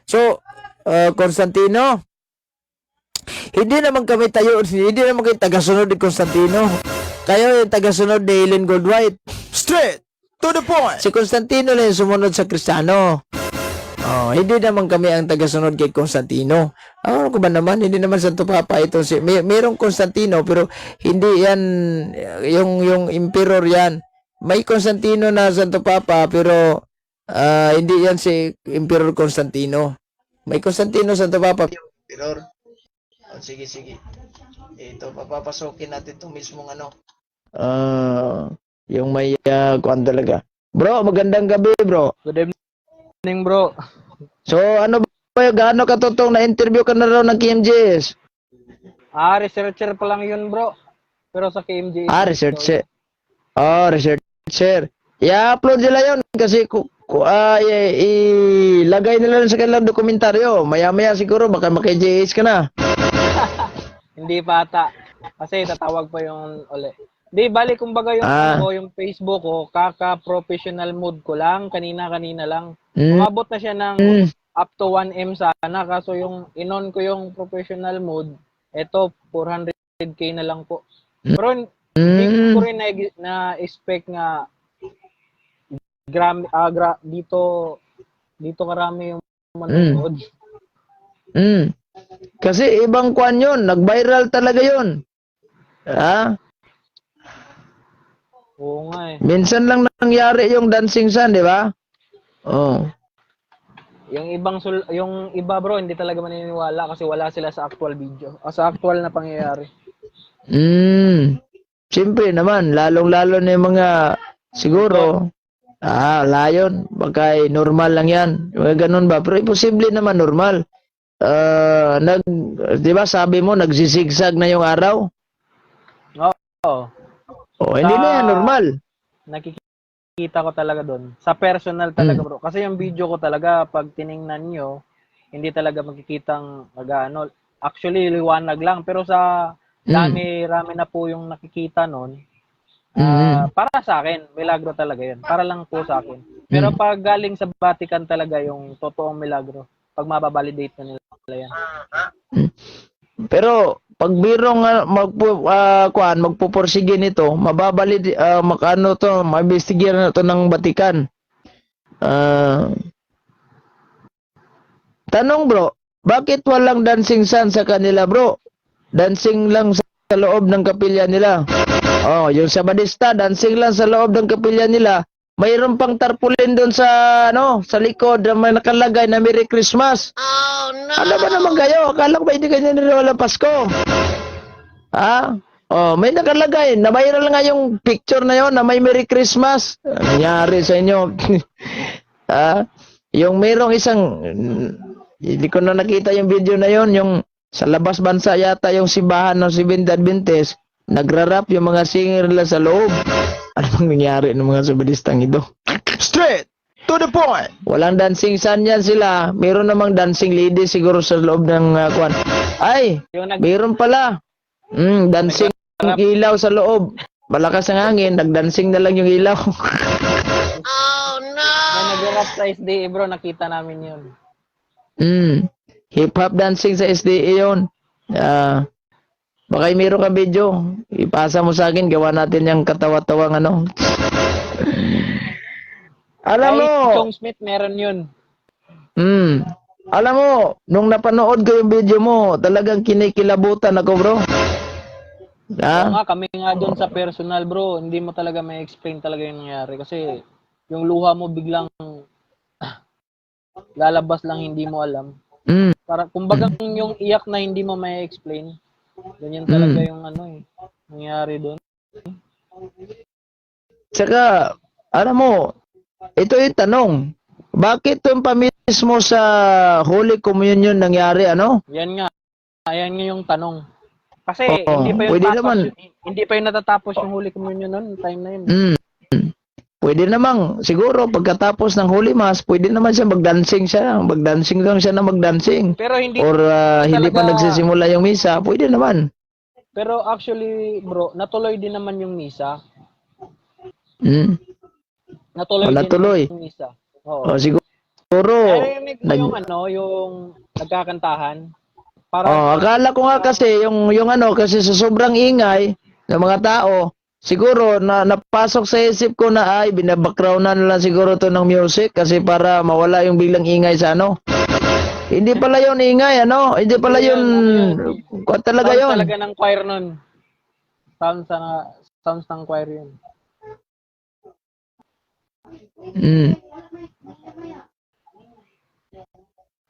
So Constantino, hindi naman kami hindi naman kayo taga-sunod ni Constantino. Kayo yung taga-sunod ni Helen Goldwhite. Straight to the point. Si Constantino lang yung sumunod sa Kristiyano. Hindi naman kami ang taga-sunod kay Constantino. Ano ko ba naman? Hindi naman Santo Papa ito. Mayroong Constantino pero hindi yan yung emperor yan. May Constantino na Santo Papa pero hindi yan si Emperor Constantino. May Constantino Santo Papa. Emperor. Sige, sige. Ito, papapasokin natin itong mismong ano. Yung may kuan talaga. Bro, magandang gabi, bro. Good evening, bro. So, ano ba yung gaano katotong na interview ka na raw ng KMJS? Researcher pa lang yun, bro. Pero sa KMJ. Researcher. Researcher. I-upload nila yun kasi ilagay nila yun sa kanilang dokumentaryo. Maya-maya siguro baka maki-JH ka na. Hindi pa ata. Kasi tatawag pa yung uli. Di, bali, kumbaga yung, yung Facebook ko, kaka-professional mode ko lang. Kanina-kanina lang. Umabot na siya ng up to 1M sana. Kaso yung inon ko yung professional mode, eto, 400k na lang po. Pero hindi ko rin na-expect nga dito karami yung manonood. Kasi ibang kwan yun. Nag-viral talaga yun. Oo nga eh. Minsan lang nangyari yung dancing sun, di ba? Oh. Yung iba bro, hindi talaga maniniwala kasi wala sila sa actual video. O sa actual na pangyayari. Siyempre naman, lalong-lalo na yung mga siguro, layon, baka normal lang yan. Ganun ba? Pero imposible naman normal. Di ba sabi mo, nagsisigsag na yung araw? Oo. Hindi na yan normal. Nakikita ko talaga doon. Sa personal talaga bro. Kasi yung video ko talaga, pag tiningnan nyo, hindi talaga makikitang ano. Actually, liwanag lang. Pero sa rami na po yung nakikita nun. Para sa akin, milagro talaga yun. Para lang po sa akin. Pero pag galing sa Vatican talaga yung totoong milagro. Pag mababalidate na nila yan. Pero pag biro nga magpupursige nito, mababalid maimbestigahan na to ng Vatican. Tanong bro, bakit walang dancing sun sa kanila bro? Dancing lang sa loob ng kapilya nila. Yung Sabadista, dancing lang sa loob ng kapilya nila. Mayroon pang tarpaulin doon sa sa likod na may nakalagay na Merry Christmas. Oh no! Ano ba naman kayo? Akala ko ba hindi kayo naniniwala Pasko? May nakalagay. Na-viral nga yung picture na yon na may Merry Christmas. Nangyari sa inyo. Yung mayroong isang, hindi ko na nakita yung video na yon, yung sa labas bansa yata yung simbahan ng Seventh Adventist, nagrarap yung mga singer nila sa loob. Ano bang nangyari ng mga Sabadistang ito? Straight to the point. Walang dancing sun yan sila. Meron namang dancing lady siguro sa loob ng kwan. Ay, meron pala. Dancing ilaw sa loob. Malakas ang hangin, nagdancing na lang yung ilaw. Oh no! May nag-rap sa SDA bro, nakita namin yun. Hip-hop dancing sa SDA yun. Baka meron ka video. Ipasa mo sa akin, gawa natin yung katawa-tawang ano. Alam mo, Chong Smith meron yun. alam mo, nung napanood ko yung video mo, talagang kinikilabutan ako bro. Oo nga, kami nga doon sa personal bro, hindi mo talaga may explain talaga yung nangyari. Kasi yung luha mo biglang lalabas lang, hindi mo alam. Para, kumbaga yung iyak na hindi mo may explain. Ganyan talaga yung nangyari doon. Tsaka, alam mo, ito yung tanong. Bakit yung pamismo sa Holy Communion nangyari, ano? Yan nga. Ayan nga yung tanong. Kasi hindi pa yung natatapos yung Holy Communion noon, time na yun. Pwede namang, siguro, pagkatapos ng Holy Mass, pwede naman siya magdancing siya. Magdancing lang siya na magdancing. Pero hindi Or hindi pa nagsisimula yung misa, pwede naman. Pero actually, bro, natuloy din naman yung misa. Natuloy din naman yung misa. Oo. Siguro. Narinig mo yung nagkakantahan. Para akala ko nga kasi yung kasi sa sobrang ingay ng mga tao, siguro napasok sa isip ko na ay binabackgroundan na lang siguro to ng music kasi para mawala yung biglang ingay sa Hindi pala yun ingay, Hindi pala yun, talaga sounds yun. talaga ng choir nun. Sounds ng choir yun.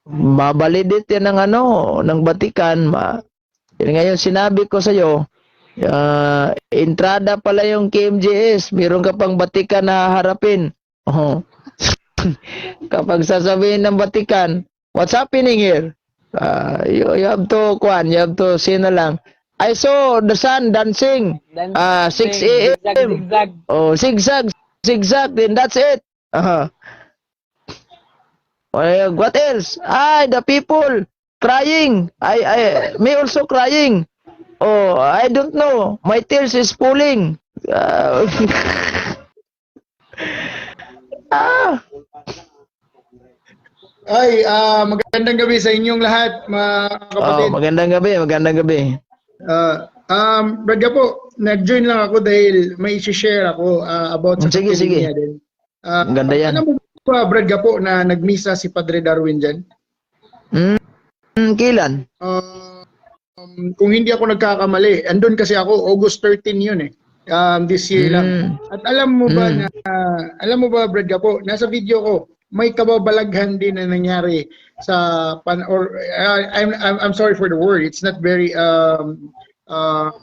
Mabalidit yan ng ng Vatican, Yun ngayon sinabi ko sa'yo, entrada pala yung KMJS, meron ka pang batikan na harapin. Oh. Kapag sasabihin ng batikan, what's happening here? You have to, you have to say na lang, I saw the sun dancing, 6 a.m. Zigzag. Oh, zigzag, then that's it. What else? The people crying. Me also crying. Oh, I don't know. My tears is pooling. Magandang gabi sa inyong lahat, mga kapatid. Magandang gabi. Brad po, nag-join lang ako dahil may i-share ako about sa Sige. kapilinya din. Maganda yan. Alam mo ba, Brad po, na nagmisa si Padre Darwin dyan? Kailan? Kung hindi ako nagkakamali, andun kasi ako, August 13 yun eh. This year lang. At alam mo ba, Brad po, nasa video ko, may kababalaghan din na nangyari sa I'm sorry for the word. It's not very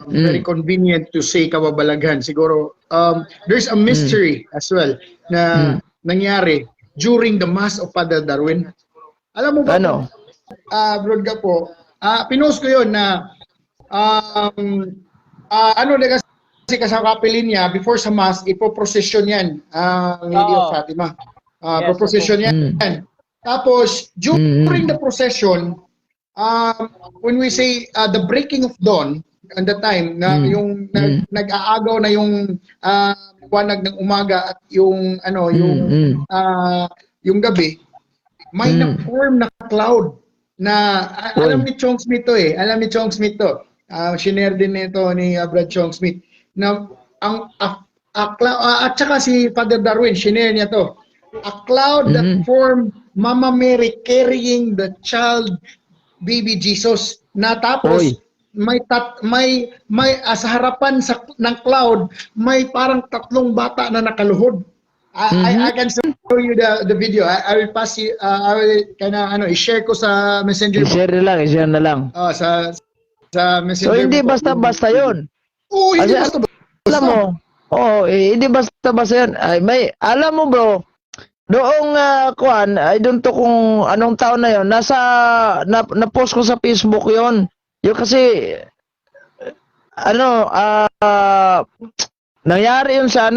very convenient to say kababalaghan. Siguro there's a mystery as well na nangyari during the Mass of Father Darwin. Alam mo ba? Ano? Brad po, pinost ko yun na kasi sa kapilin niya before sa Mass, ipoprosesyon yan Lady of Fatima. Procession yan. Tapos, during the procession, when we say the breaking of dawn, at the time, na yung nag-aagaw na yung liwanag ng umaga at yung yung gabi, may na-form na cloud na alam ni Chong Smith to eh. Alam ni Chong Smith to. Shinare din nito ni Brad Chong Smith na at saka si Father Darwin, shinare niya to. A cloud that formed Mama Mary carrying the child baby Jesus. Na tapos may sa harapan ng cloud may parang 3 bata na nakaluhod. I can show you the video. I will pass you I will i-share ko sa Messenger. I-share na lang. Sa Messenger. So hindi basta-basta 'yon. Hindi basta-basta. Alam mo, hindi basta-basta 'yon. Alam mo bro, noong I don't know kung anong taon na 'yon, na-post ko sa Facebook 'yon. Yung kasi nangyari 'yun sa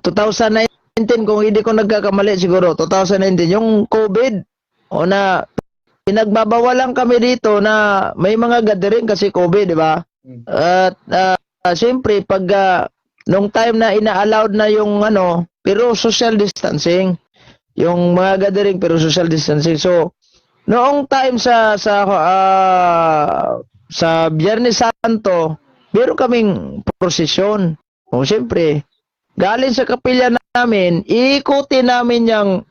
2019 kung hindi ko nagkakamali siguro, 2019 yung COVID. O na pinagbabawalan kami dito na may mga gathering kasi COVID, di ba? At siyempre pag nung time na ina-allowed na yung pero social distancing, yung mga gathering pero social distancing. So noong time sa Biyernes Santo, meron kaming prosesyon. O siyempre, galing sa kapilya namin, iikutin namin yung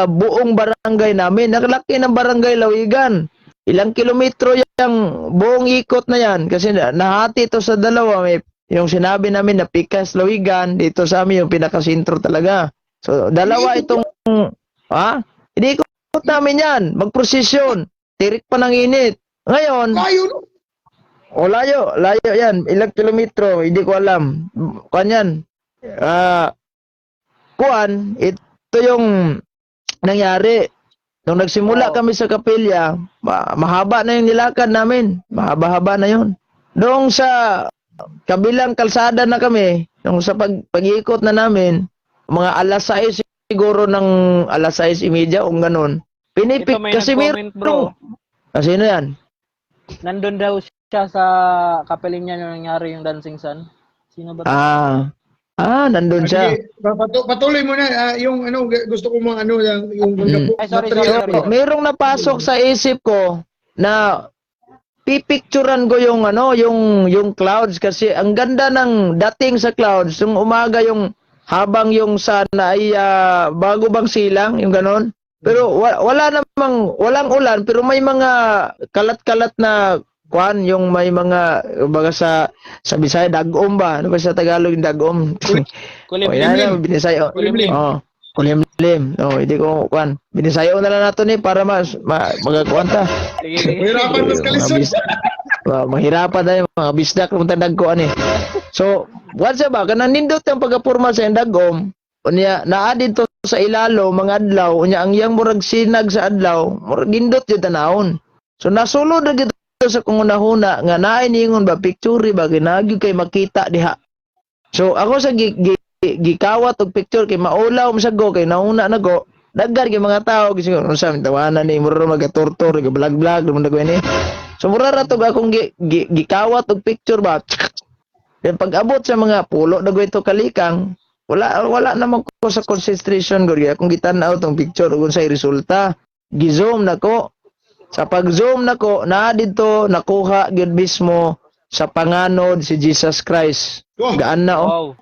buong barangay namin. Naglaki ng barangay Lawigan. Ilang kilometro yung buong ikot na yan. Kasi nahati ito sa dalawa. May, yung sinabi namin na Pikas, Lawigan, dito sa amin yung pinakasintro talaga. So, dalawa itong, iniikot namin yan. Magprosesyon. Tirik pa ng init. Ngayon, layo yan. Ilang kilometro, hindi ko alam. Kanyan. Ito yung nangyari. Nung nagsimula kami sa kapilya, mahaba na yung nilakad namin. Mahaba-haba na yun. Doon sa kabilang kalsada na kami, nung sa pag-iikot na namin, mga alas 6 siguro ng alas 6:30 o ganun. Pinipik kasi bro. Sino yan? Nandun daw siya sa kapiling niya nung nangyari yung Dancing Sun. Sino ba? Nandun siya. Patuloy mo na yung gusto ko yung sorry. Mayroong napasok sa isip ko na pipicturean ko yung clouds kasi ang ganda ng dating sa clouds. Yung umaga yung habang yung sun ay bago bang silang, yung ganon. Pero walang ulan pero may mga kalat-kalat na yung may mga baga sa Bisaya dagom ba? Ano ba sa Tagalog yung dagom? Kulimlim. Binisayo. Kulimlim. Kulimlim. Hindi ko binisayo na lang nato ni para magakuan ta. Sige. Mahirapan mas kalisod. Mahirapan tayo mga bisdak ng tandagko ani. So, what's ba kanang nindot ang pagapurma sa dagom, unya naa dito sa ilalo mga adlaw, unya ang iyang murag sinag sa adlaw, murag nindot yung tanahon. So nasulod na gito sa kungunahuna nga naay ningon ba picture ba ginagyo kay makita diha. So ako sa gikawat og picture kay maulaw masago kay nauna nago daggar kay mga tao kasi unsa man tawanan ni mura magatortor vlog-vlog naman dagway ni. So mura ra to akong gikawat og picture ba. Then pag abot sa mga pulo dagway to kalikang wala naman ko sa concentration gud akong gitan-aw tong picture ug unsay resulta. Gi-zoom nako. Sa pag-zoom nako na dito nakuha gyud mismo sa panganod si Jesus Christ. Oh. Gaan na Wow.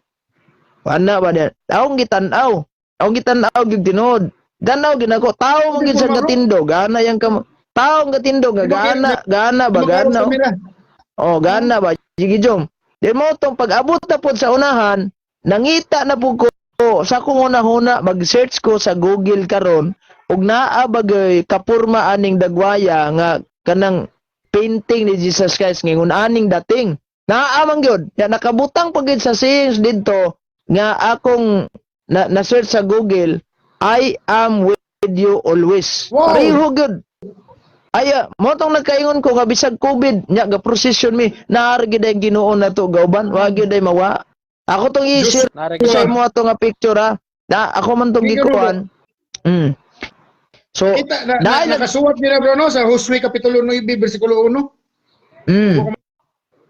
Ana ba diyan? Akong gitan-aw. Akong gitan-aw gyud tinuod. Ganaw ginako tao mo gyud sa gatindo. Gana yang tao ang gatindo nga gana ba gana. Oh, gana ba sige jom. Di mo tong pag-abot na pod sa unahan, nangita na pud ko sa kung una-una mag-search ko sa Google karon ug naa bagay kapurma aning dagwaya nga kanang painting ni Jesus Christ ngingon aning dating. Naa man gyud. Ya nakabutang pagid sa sayings didto nga akong na-search sa Google, I am with you always. Wow. Pareho gyud. Aya, mo tong nagkaingon ko nga bisag COVID, nya ga procession mi, naargi day Ginoo na to gauban, wa gyud day mawa. Ako tong i-share Narigi. sa mo ato nga picture ha. Na ako man tong gikuan. So, Kita dahil nakasuwat nila bro no sa Josue kapitulo 9 bersikulo 1.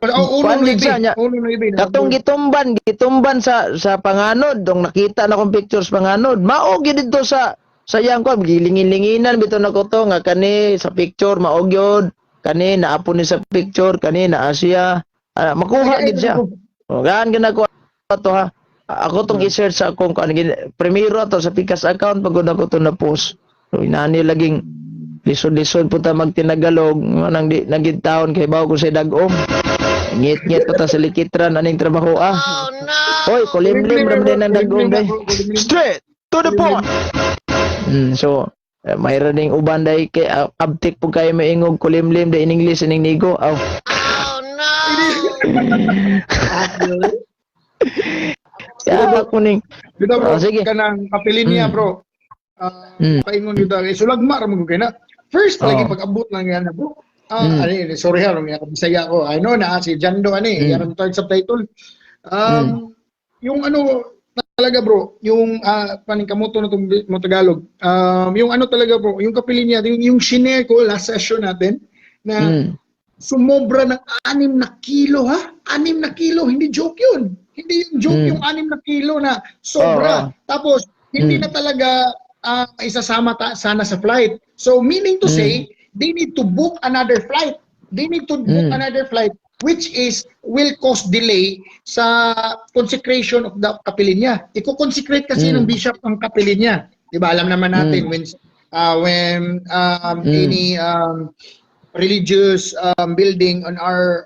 Oh, Kuan 1:9. gid niya. 1:9. Katong gitumban sa panganod, dong nakita na kong pictures panganod. Mao gyud dito sa sayang ko gilingin-linginan bitaw na ko to nga kani sa picture mao gyud, kani naapon ni sa picture, kani na Asia. Makuha gid siya. O gaan ginako to ha. Ako tong i-search sa akong kan primero to sa Pikas account pagod ako to na post. So inani laging lisod-lisod po ta magtinagalog nang nagid taon kay bawo ko sa dagom. Ngit-ngit pa ta sa likitran aning trabaho Oh no! Hoy, kulimlim ram din ang dagom day. Straight to the point. So mayroon ding uban day kay abtik po kayo maingog kulimlim day in English in nigo. Aw. Oh no! Ya kuning. Dito bro, Sige. kanang kapilin niya bro. Paingon dito sulagma ra mo kay na. First lagi pag-abot lang yan bro. Sorry ha, Bisaya ko. I know na si Jando yan ang third subtitle. Yung ano talaga bro, yung paningkamoto na itong mo Tagalog. Yung ano talaga bro, yung kapilin niya, yung shinare ko last session natin na sumobra ng 6 na kilo ha? 6 na kilo, hindi joke yun. Hindi yung joke yung 6 na kilo na sobra. Tapos, hindi na talaga isasama sana sa flight. So, meaning to say, they need to book another flight. They need to book another flight which is will cause delay sa consecration of the kapilin niya. Iko-consecrate kasi ng bishop ang kapilin niya. 'Di ba? Alam naman natin when any religious building on our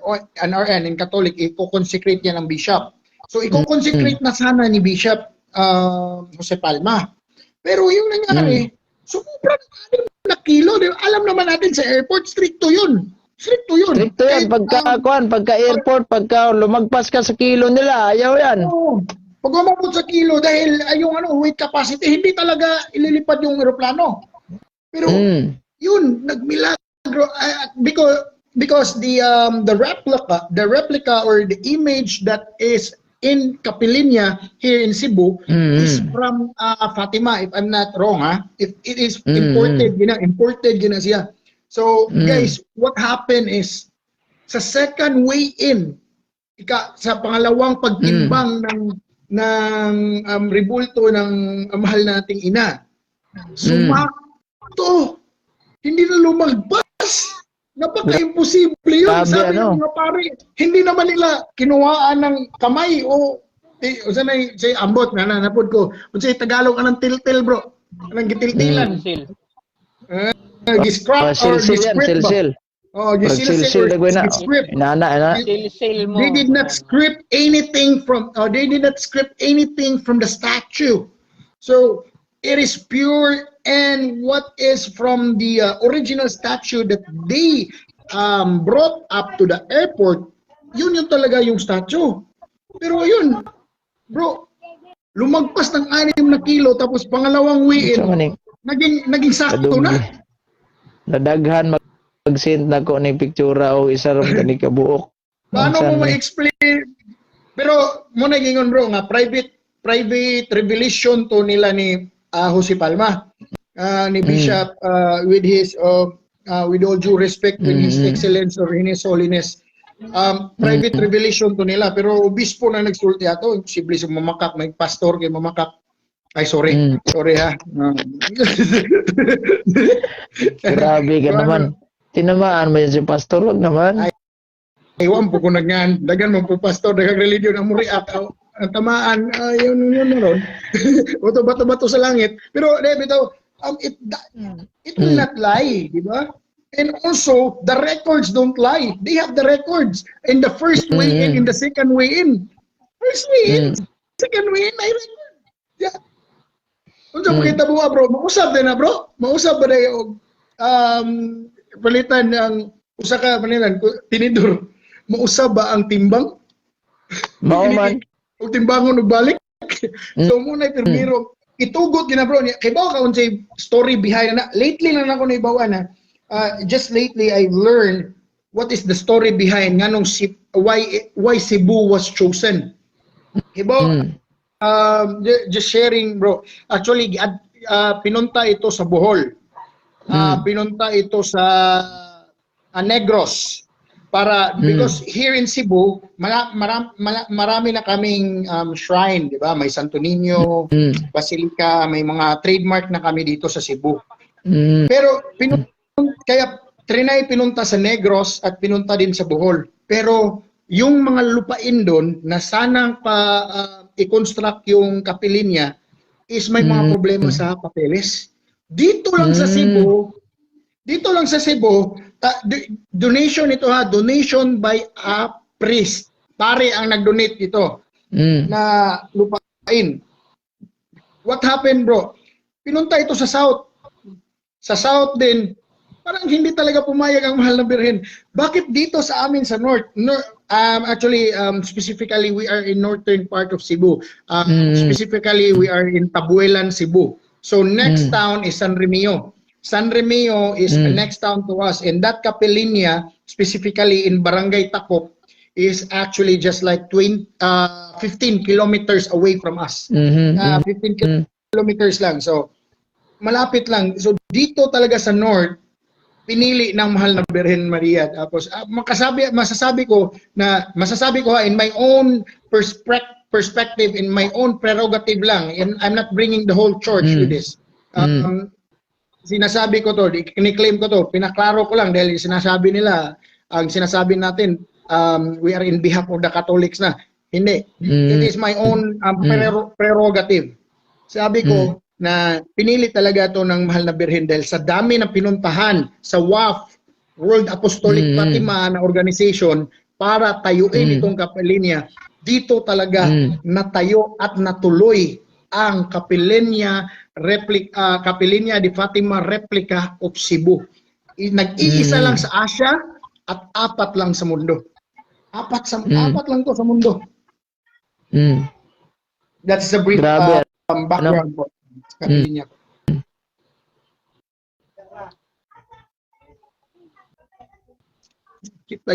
end in Catholic iko-consecrate niya ng bishop. So iko-consecrate na sana ni Bishop Jose Palma. Pero yung nangyari, sobrang 6 na kilo. Alam naman natin sa airport, stricto yun. Stricto yun. Stricto yan pagka airport, pagka lumagpas ka sa kilo nila, ayaw yan. Pag umabot sa kilo dahil yung weight capacity, hindi talaga ililipad yung eroplano. Pero yun, nagmilagro because the replica or the image that is in Capilinia here in Cebu is from Fatima, if I'm not wrong if it is imported gina siya. So guys, what happened is sa second weigh-in sa pangalawang pagtimbang ng rebulto ng mahal nating ina, sumakto, hindi na lumagpas. Napaka-imposible yun. Sabi ng mga pare, hindi naman nila kinuhaan ng kamay o sanay say ambot na napod ko. Unsay Tagalog anang tiltil bro. Anang gitiltilan. Giscrap or giscript ba? Oh, Sil dagway na. Inana. They did not script anything from the statue. So it is pure and what is from the original statue that they brought up to the airport, yun yung talaga yung statue. Pero ayun, bro, lumagpas ng 6 na kilo tapos pangalawang Sa weigh-in, maning naging sakto kadunggi. na. Nadaghan mag-send na ko ni pictura o isa ron kani kabuok. Paano Minsan mo ni- ma-explain? Pero mo na gingon bro nga private revelation to nila ni Jose Palma, ni Bishop with his with all due respect with his excellence or his holiness. Private revelation to nila pero obispo na nagsulti ato, imposible sa mamakak, may pastor kay mamakak. Ay sorry. Sorry ha. Grabe ka So, naman. Tinamaan mo yan si pastor, wag naman. Ewan po kung nagyan, dagan mo po pastor, dagang religion ang react ang tamaan, yun na ron. Oto bato-bato sa langit. Pero bitaw, it will not lie, di ba? And also, the records don't lie. They have the records. In the first weigh-in, in the second weigh-in. First weigh-in, second weigh-in, may record. Yeah. Kung sa makita mo bro, mausap din na bro. Mausap ba na yung palitan ng usa ka panilan, tinidor. Mausap ba ang timbang? Mao man. O timbangon ug balik. So muna pirmiro itugot gina bro niya. Kay bawa ka unsay story behind na. Lately lang ako naibawa na. Just lately I learned what is the story behind nganong why Cebu was chosen. Kay bawa just sharing bro. Actually pinunta ito sa Bohol. Pinunta ito sa Negros. Para because here in Cebu, marami na kaming shrine, di ba? May Santo Niño, Basilica, may mga trademark na kami dito sa Cebu. Pero kaya trinay pinunta sa Negros at pinunta din sa Bohol. Pero yung mga lupain doon na sanang i-construct yung kapilinya is may mga problema sa papeles. Dito lang sa Cebu, donation ito ha, donation by a priest. Pare ang nag-donate ito na lupain. What happened bro? Pinunta ito sa South. Sa South din, parang hindi talaga pumayag ang Mahal na Birhen. Bakit dito sa amin sa North? Specifically, we are in northern part of Cebu. Specifically, we are in Tabuelan, Cebu. So next town is San Remio. San Remio is the next town to us, and that kapilinya, specifically in Barangay Takop, is actually just like 15 kilometers away from us. 15 kilometers lang. So, malapit lang. So, dito talaga sa North, pinili ng Mahal na Birhen Maria. Tapos, masasabi ko in my own perspective, in my own prerogative lang, and I'm not bringing the whole church with this. Sinasabi ko to, kiniklaim ko to, pinaklaro ko lang dahil sinasabi nila, ang sinasabi natin, we are in behalf of the Catholics na. Hindi. It is my own prerogative. Sabi ko na pinili talaga to ng Mahal na Birhen dahil sa dami ng pinuntahan sa WAF, World Apostolic Fatima na organization para tayuin itong kapilinya. Dito talaga natayo at natuloy ang Kapilinya di Fatima replica of Cebu. Nag-iisa lang sa Asia at 4 lang sa mundo. 4 lang to sa mundo. That's the brief background po. Kapilinya.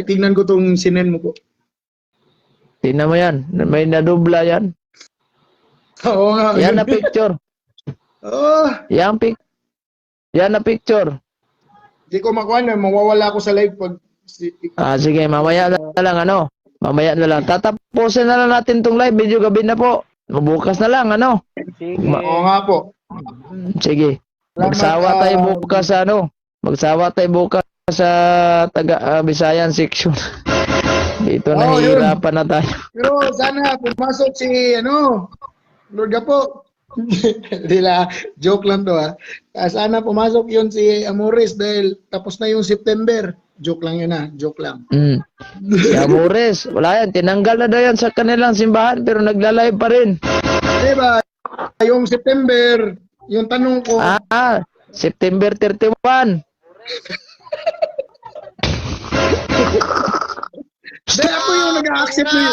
Tignan ko tong sinen mo po. Tingnan mo yan. May nadubla yan. Oo nga. Yan na picture. Yan na picture. Hindi ko makuha na. Mawawala ako sa live pag... Sige, mamaya na lang Mamaya na lang. Tatapusin na lang natin tong live. Medyo gabi na po. Bukas na lang, Sige. Oo nga po. Sige. Magsawa tayo bukas sa Magsawa tayo bukas sa Bisayan section. Dito nahihirapan na tayo. Pero sana pumasok si Lord po. Joke lang to ha. Sana pumasok yun si Amores dahil tapos na yung September. Joke lang yun ha. Joke lang. Si Amores, wala yan. Tinanggal na daw yan sa kanilang simbahan pero nagla-live pa rin. Diba? Yung September, yung tanong ko. September 31. Dahil ako yung nag-accept na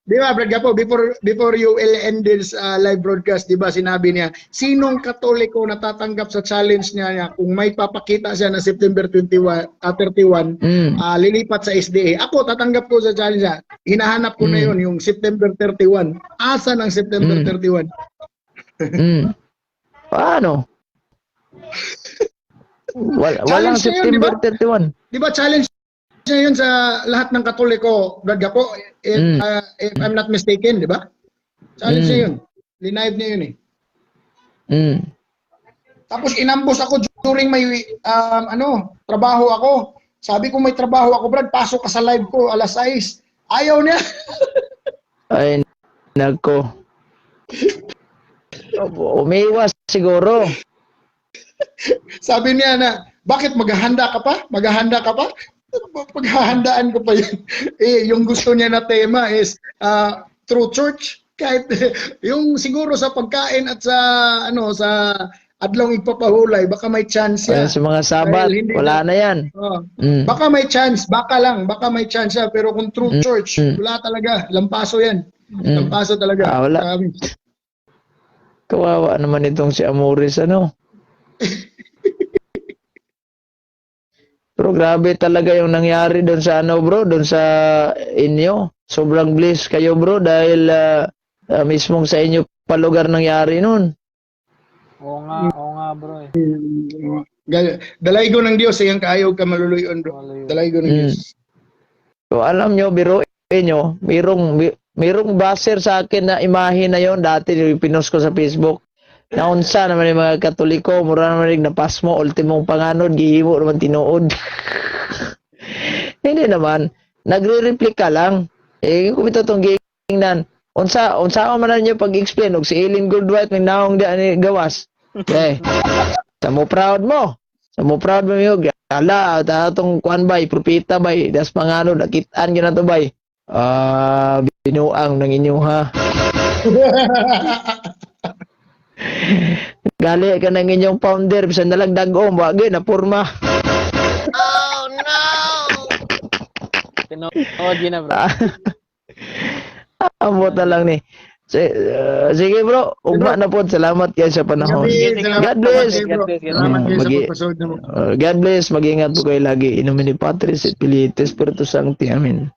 di ba, Brad Gapo, before you end this live broadcast, di ba, sinabi niya, sinong Katoliko natatanggap sa challenge niya kung may papakita siya na September 31, lilipat sa SDA. Ako, tatanggap ko sa challenge niya. Hinahanap ko na yun, yung September 31. Asa ng September 31? Paano? Walang Challenge na yun, September 31. Di ba, challenge niya yun sa lahat ng Katoliko, Brad Gapo, if I'm not mistaken, di ba? Challenge niya yun. Linive niya yun eh. Tapos inambos ako during may trabaho ako. Sabi ko may trabaho ako, Brad, pasok ka sa live ko alas 6. Ayaw niya. Ay, nako. Umiwas siguro. Sabi niya na, bakit maghahanda ka pa? Maghahanda ka pa? Paghahandaan ko pa yun. Yung gusto niya na tema is true church. Kahit yung siguro sa pagkain at sa adlong ipapahulay, baka may chance Ayan, siya. sa mga sabat, Dahil hindi wala na yan. Baka may chance, baka may chance siya. Pero kung true church, wala talaga. Lampaso yan. Lampaso talaga. Wala. Kawawa naman itong si Amoris, Pero grabe talaga yung nangyari doon sa bro, doon sa inyo. Sobrang bliss kayo bro dahil mismong sa inyo palugar nangyari noon. Oo nga bro eh. Dalaygo ng Diyos, iyang kaayaw ka maluluyon, bro. Dalaygo ng Diyos. So alam nyo, biruin nyo, mayroong baser sa akin na imahe na yon dati pinost ko sa Facebook. Naunsa naman yung mga Katoliko, mura naman rin napas mo, ultimong panganod, gihimo naman tinuod. Hindi naman, nagre-replika lang. Kung ito itong gingnan, unsa ko man ninyo pag-explain, og si Eileen Goldwhite, may naong di ani gawas. Sa mo proud mo yung, ala, itong kuan bay, propita bay, das panganod, nakitaan yun na to bay. Binuang ng inyo ha. Gali ka ng inyong founder, bisan nalagdag wagi na porma. Oh no! Tinood na bro. Amo ta lang ni. Sige bro, ugma na po. Salamat kayo sa panahon. God bless. Salamat kayo sa pagpasod mo. God bless. Mag-ingat po kayo lagi. Inumin ni Patris et Filii et Spiritus Sancti. Amen.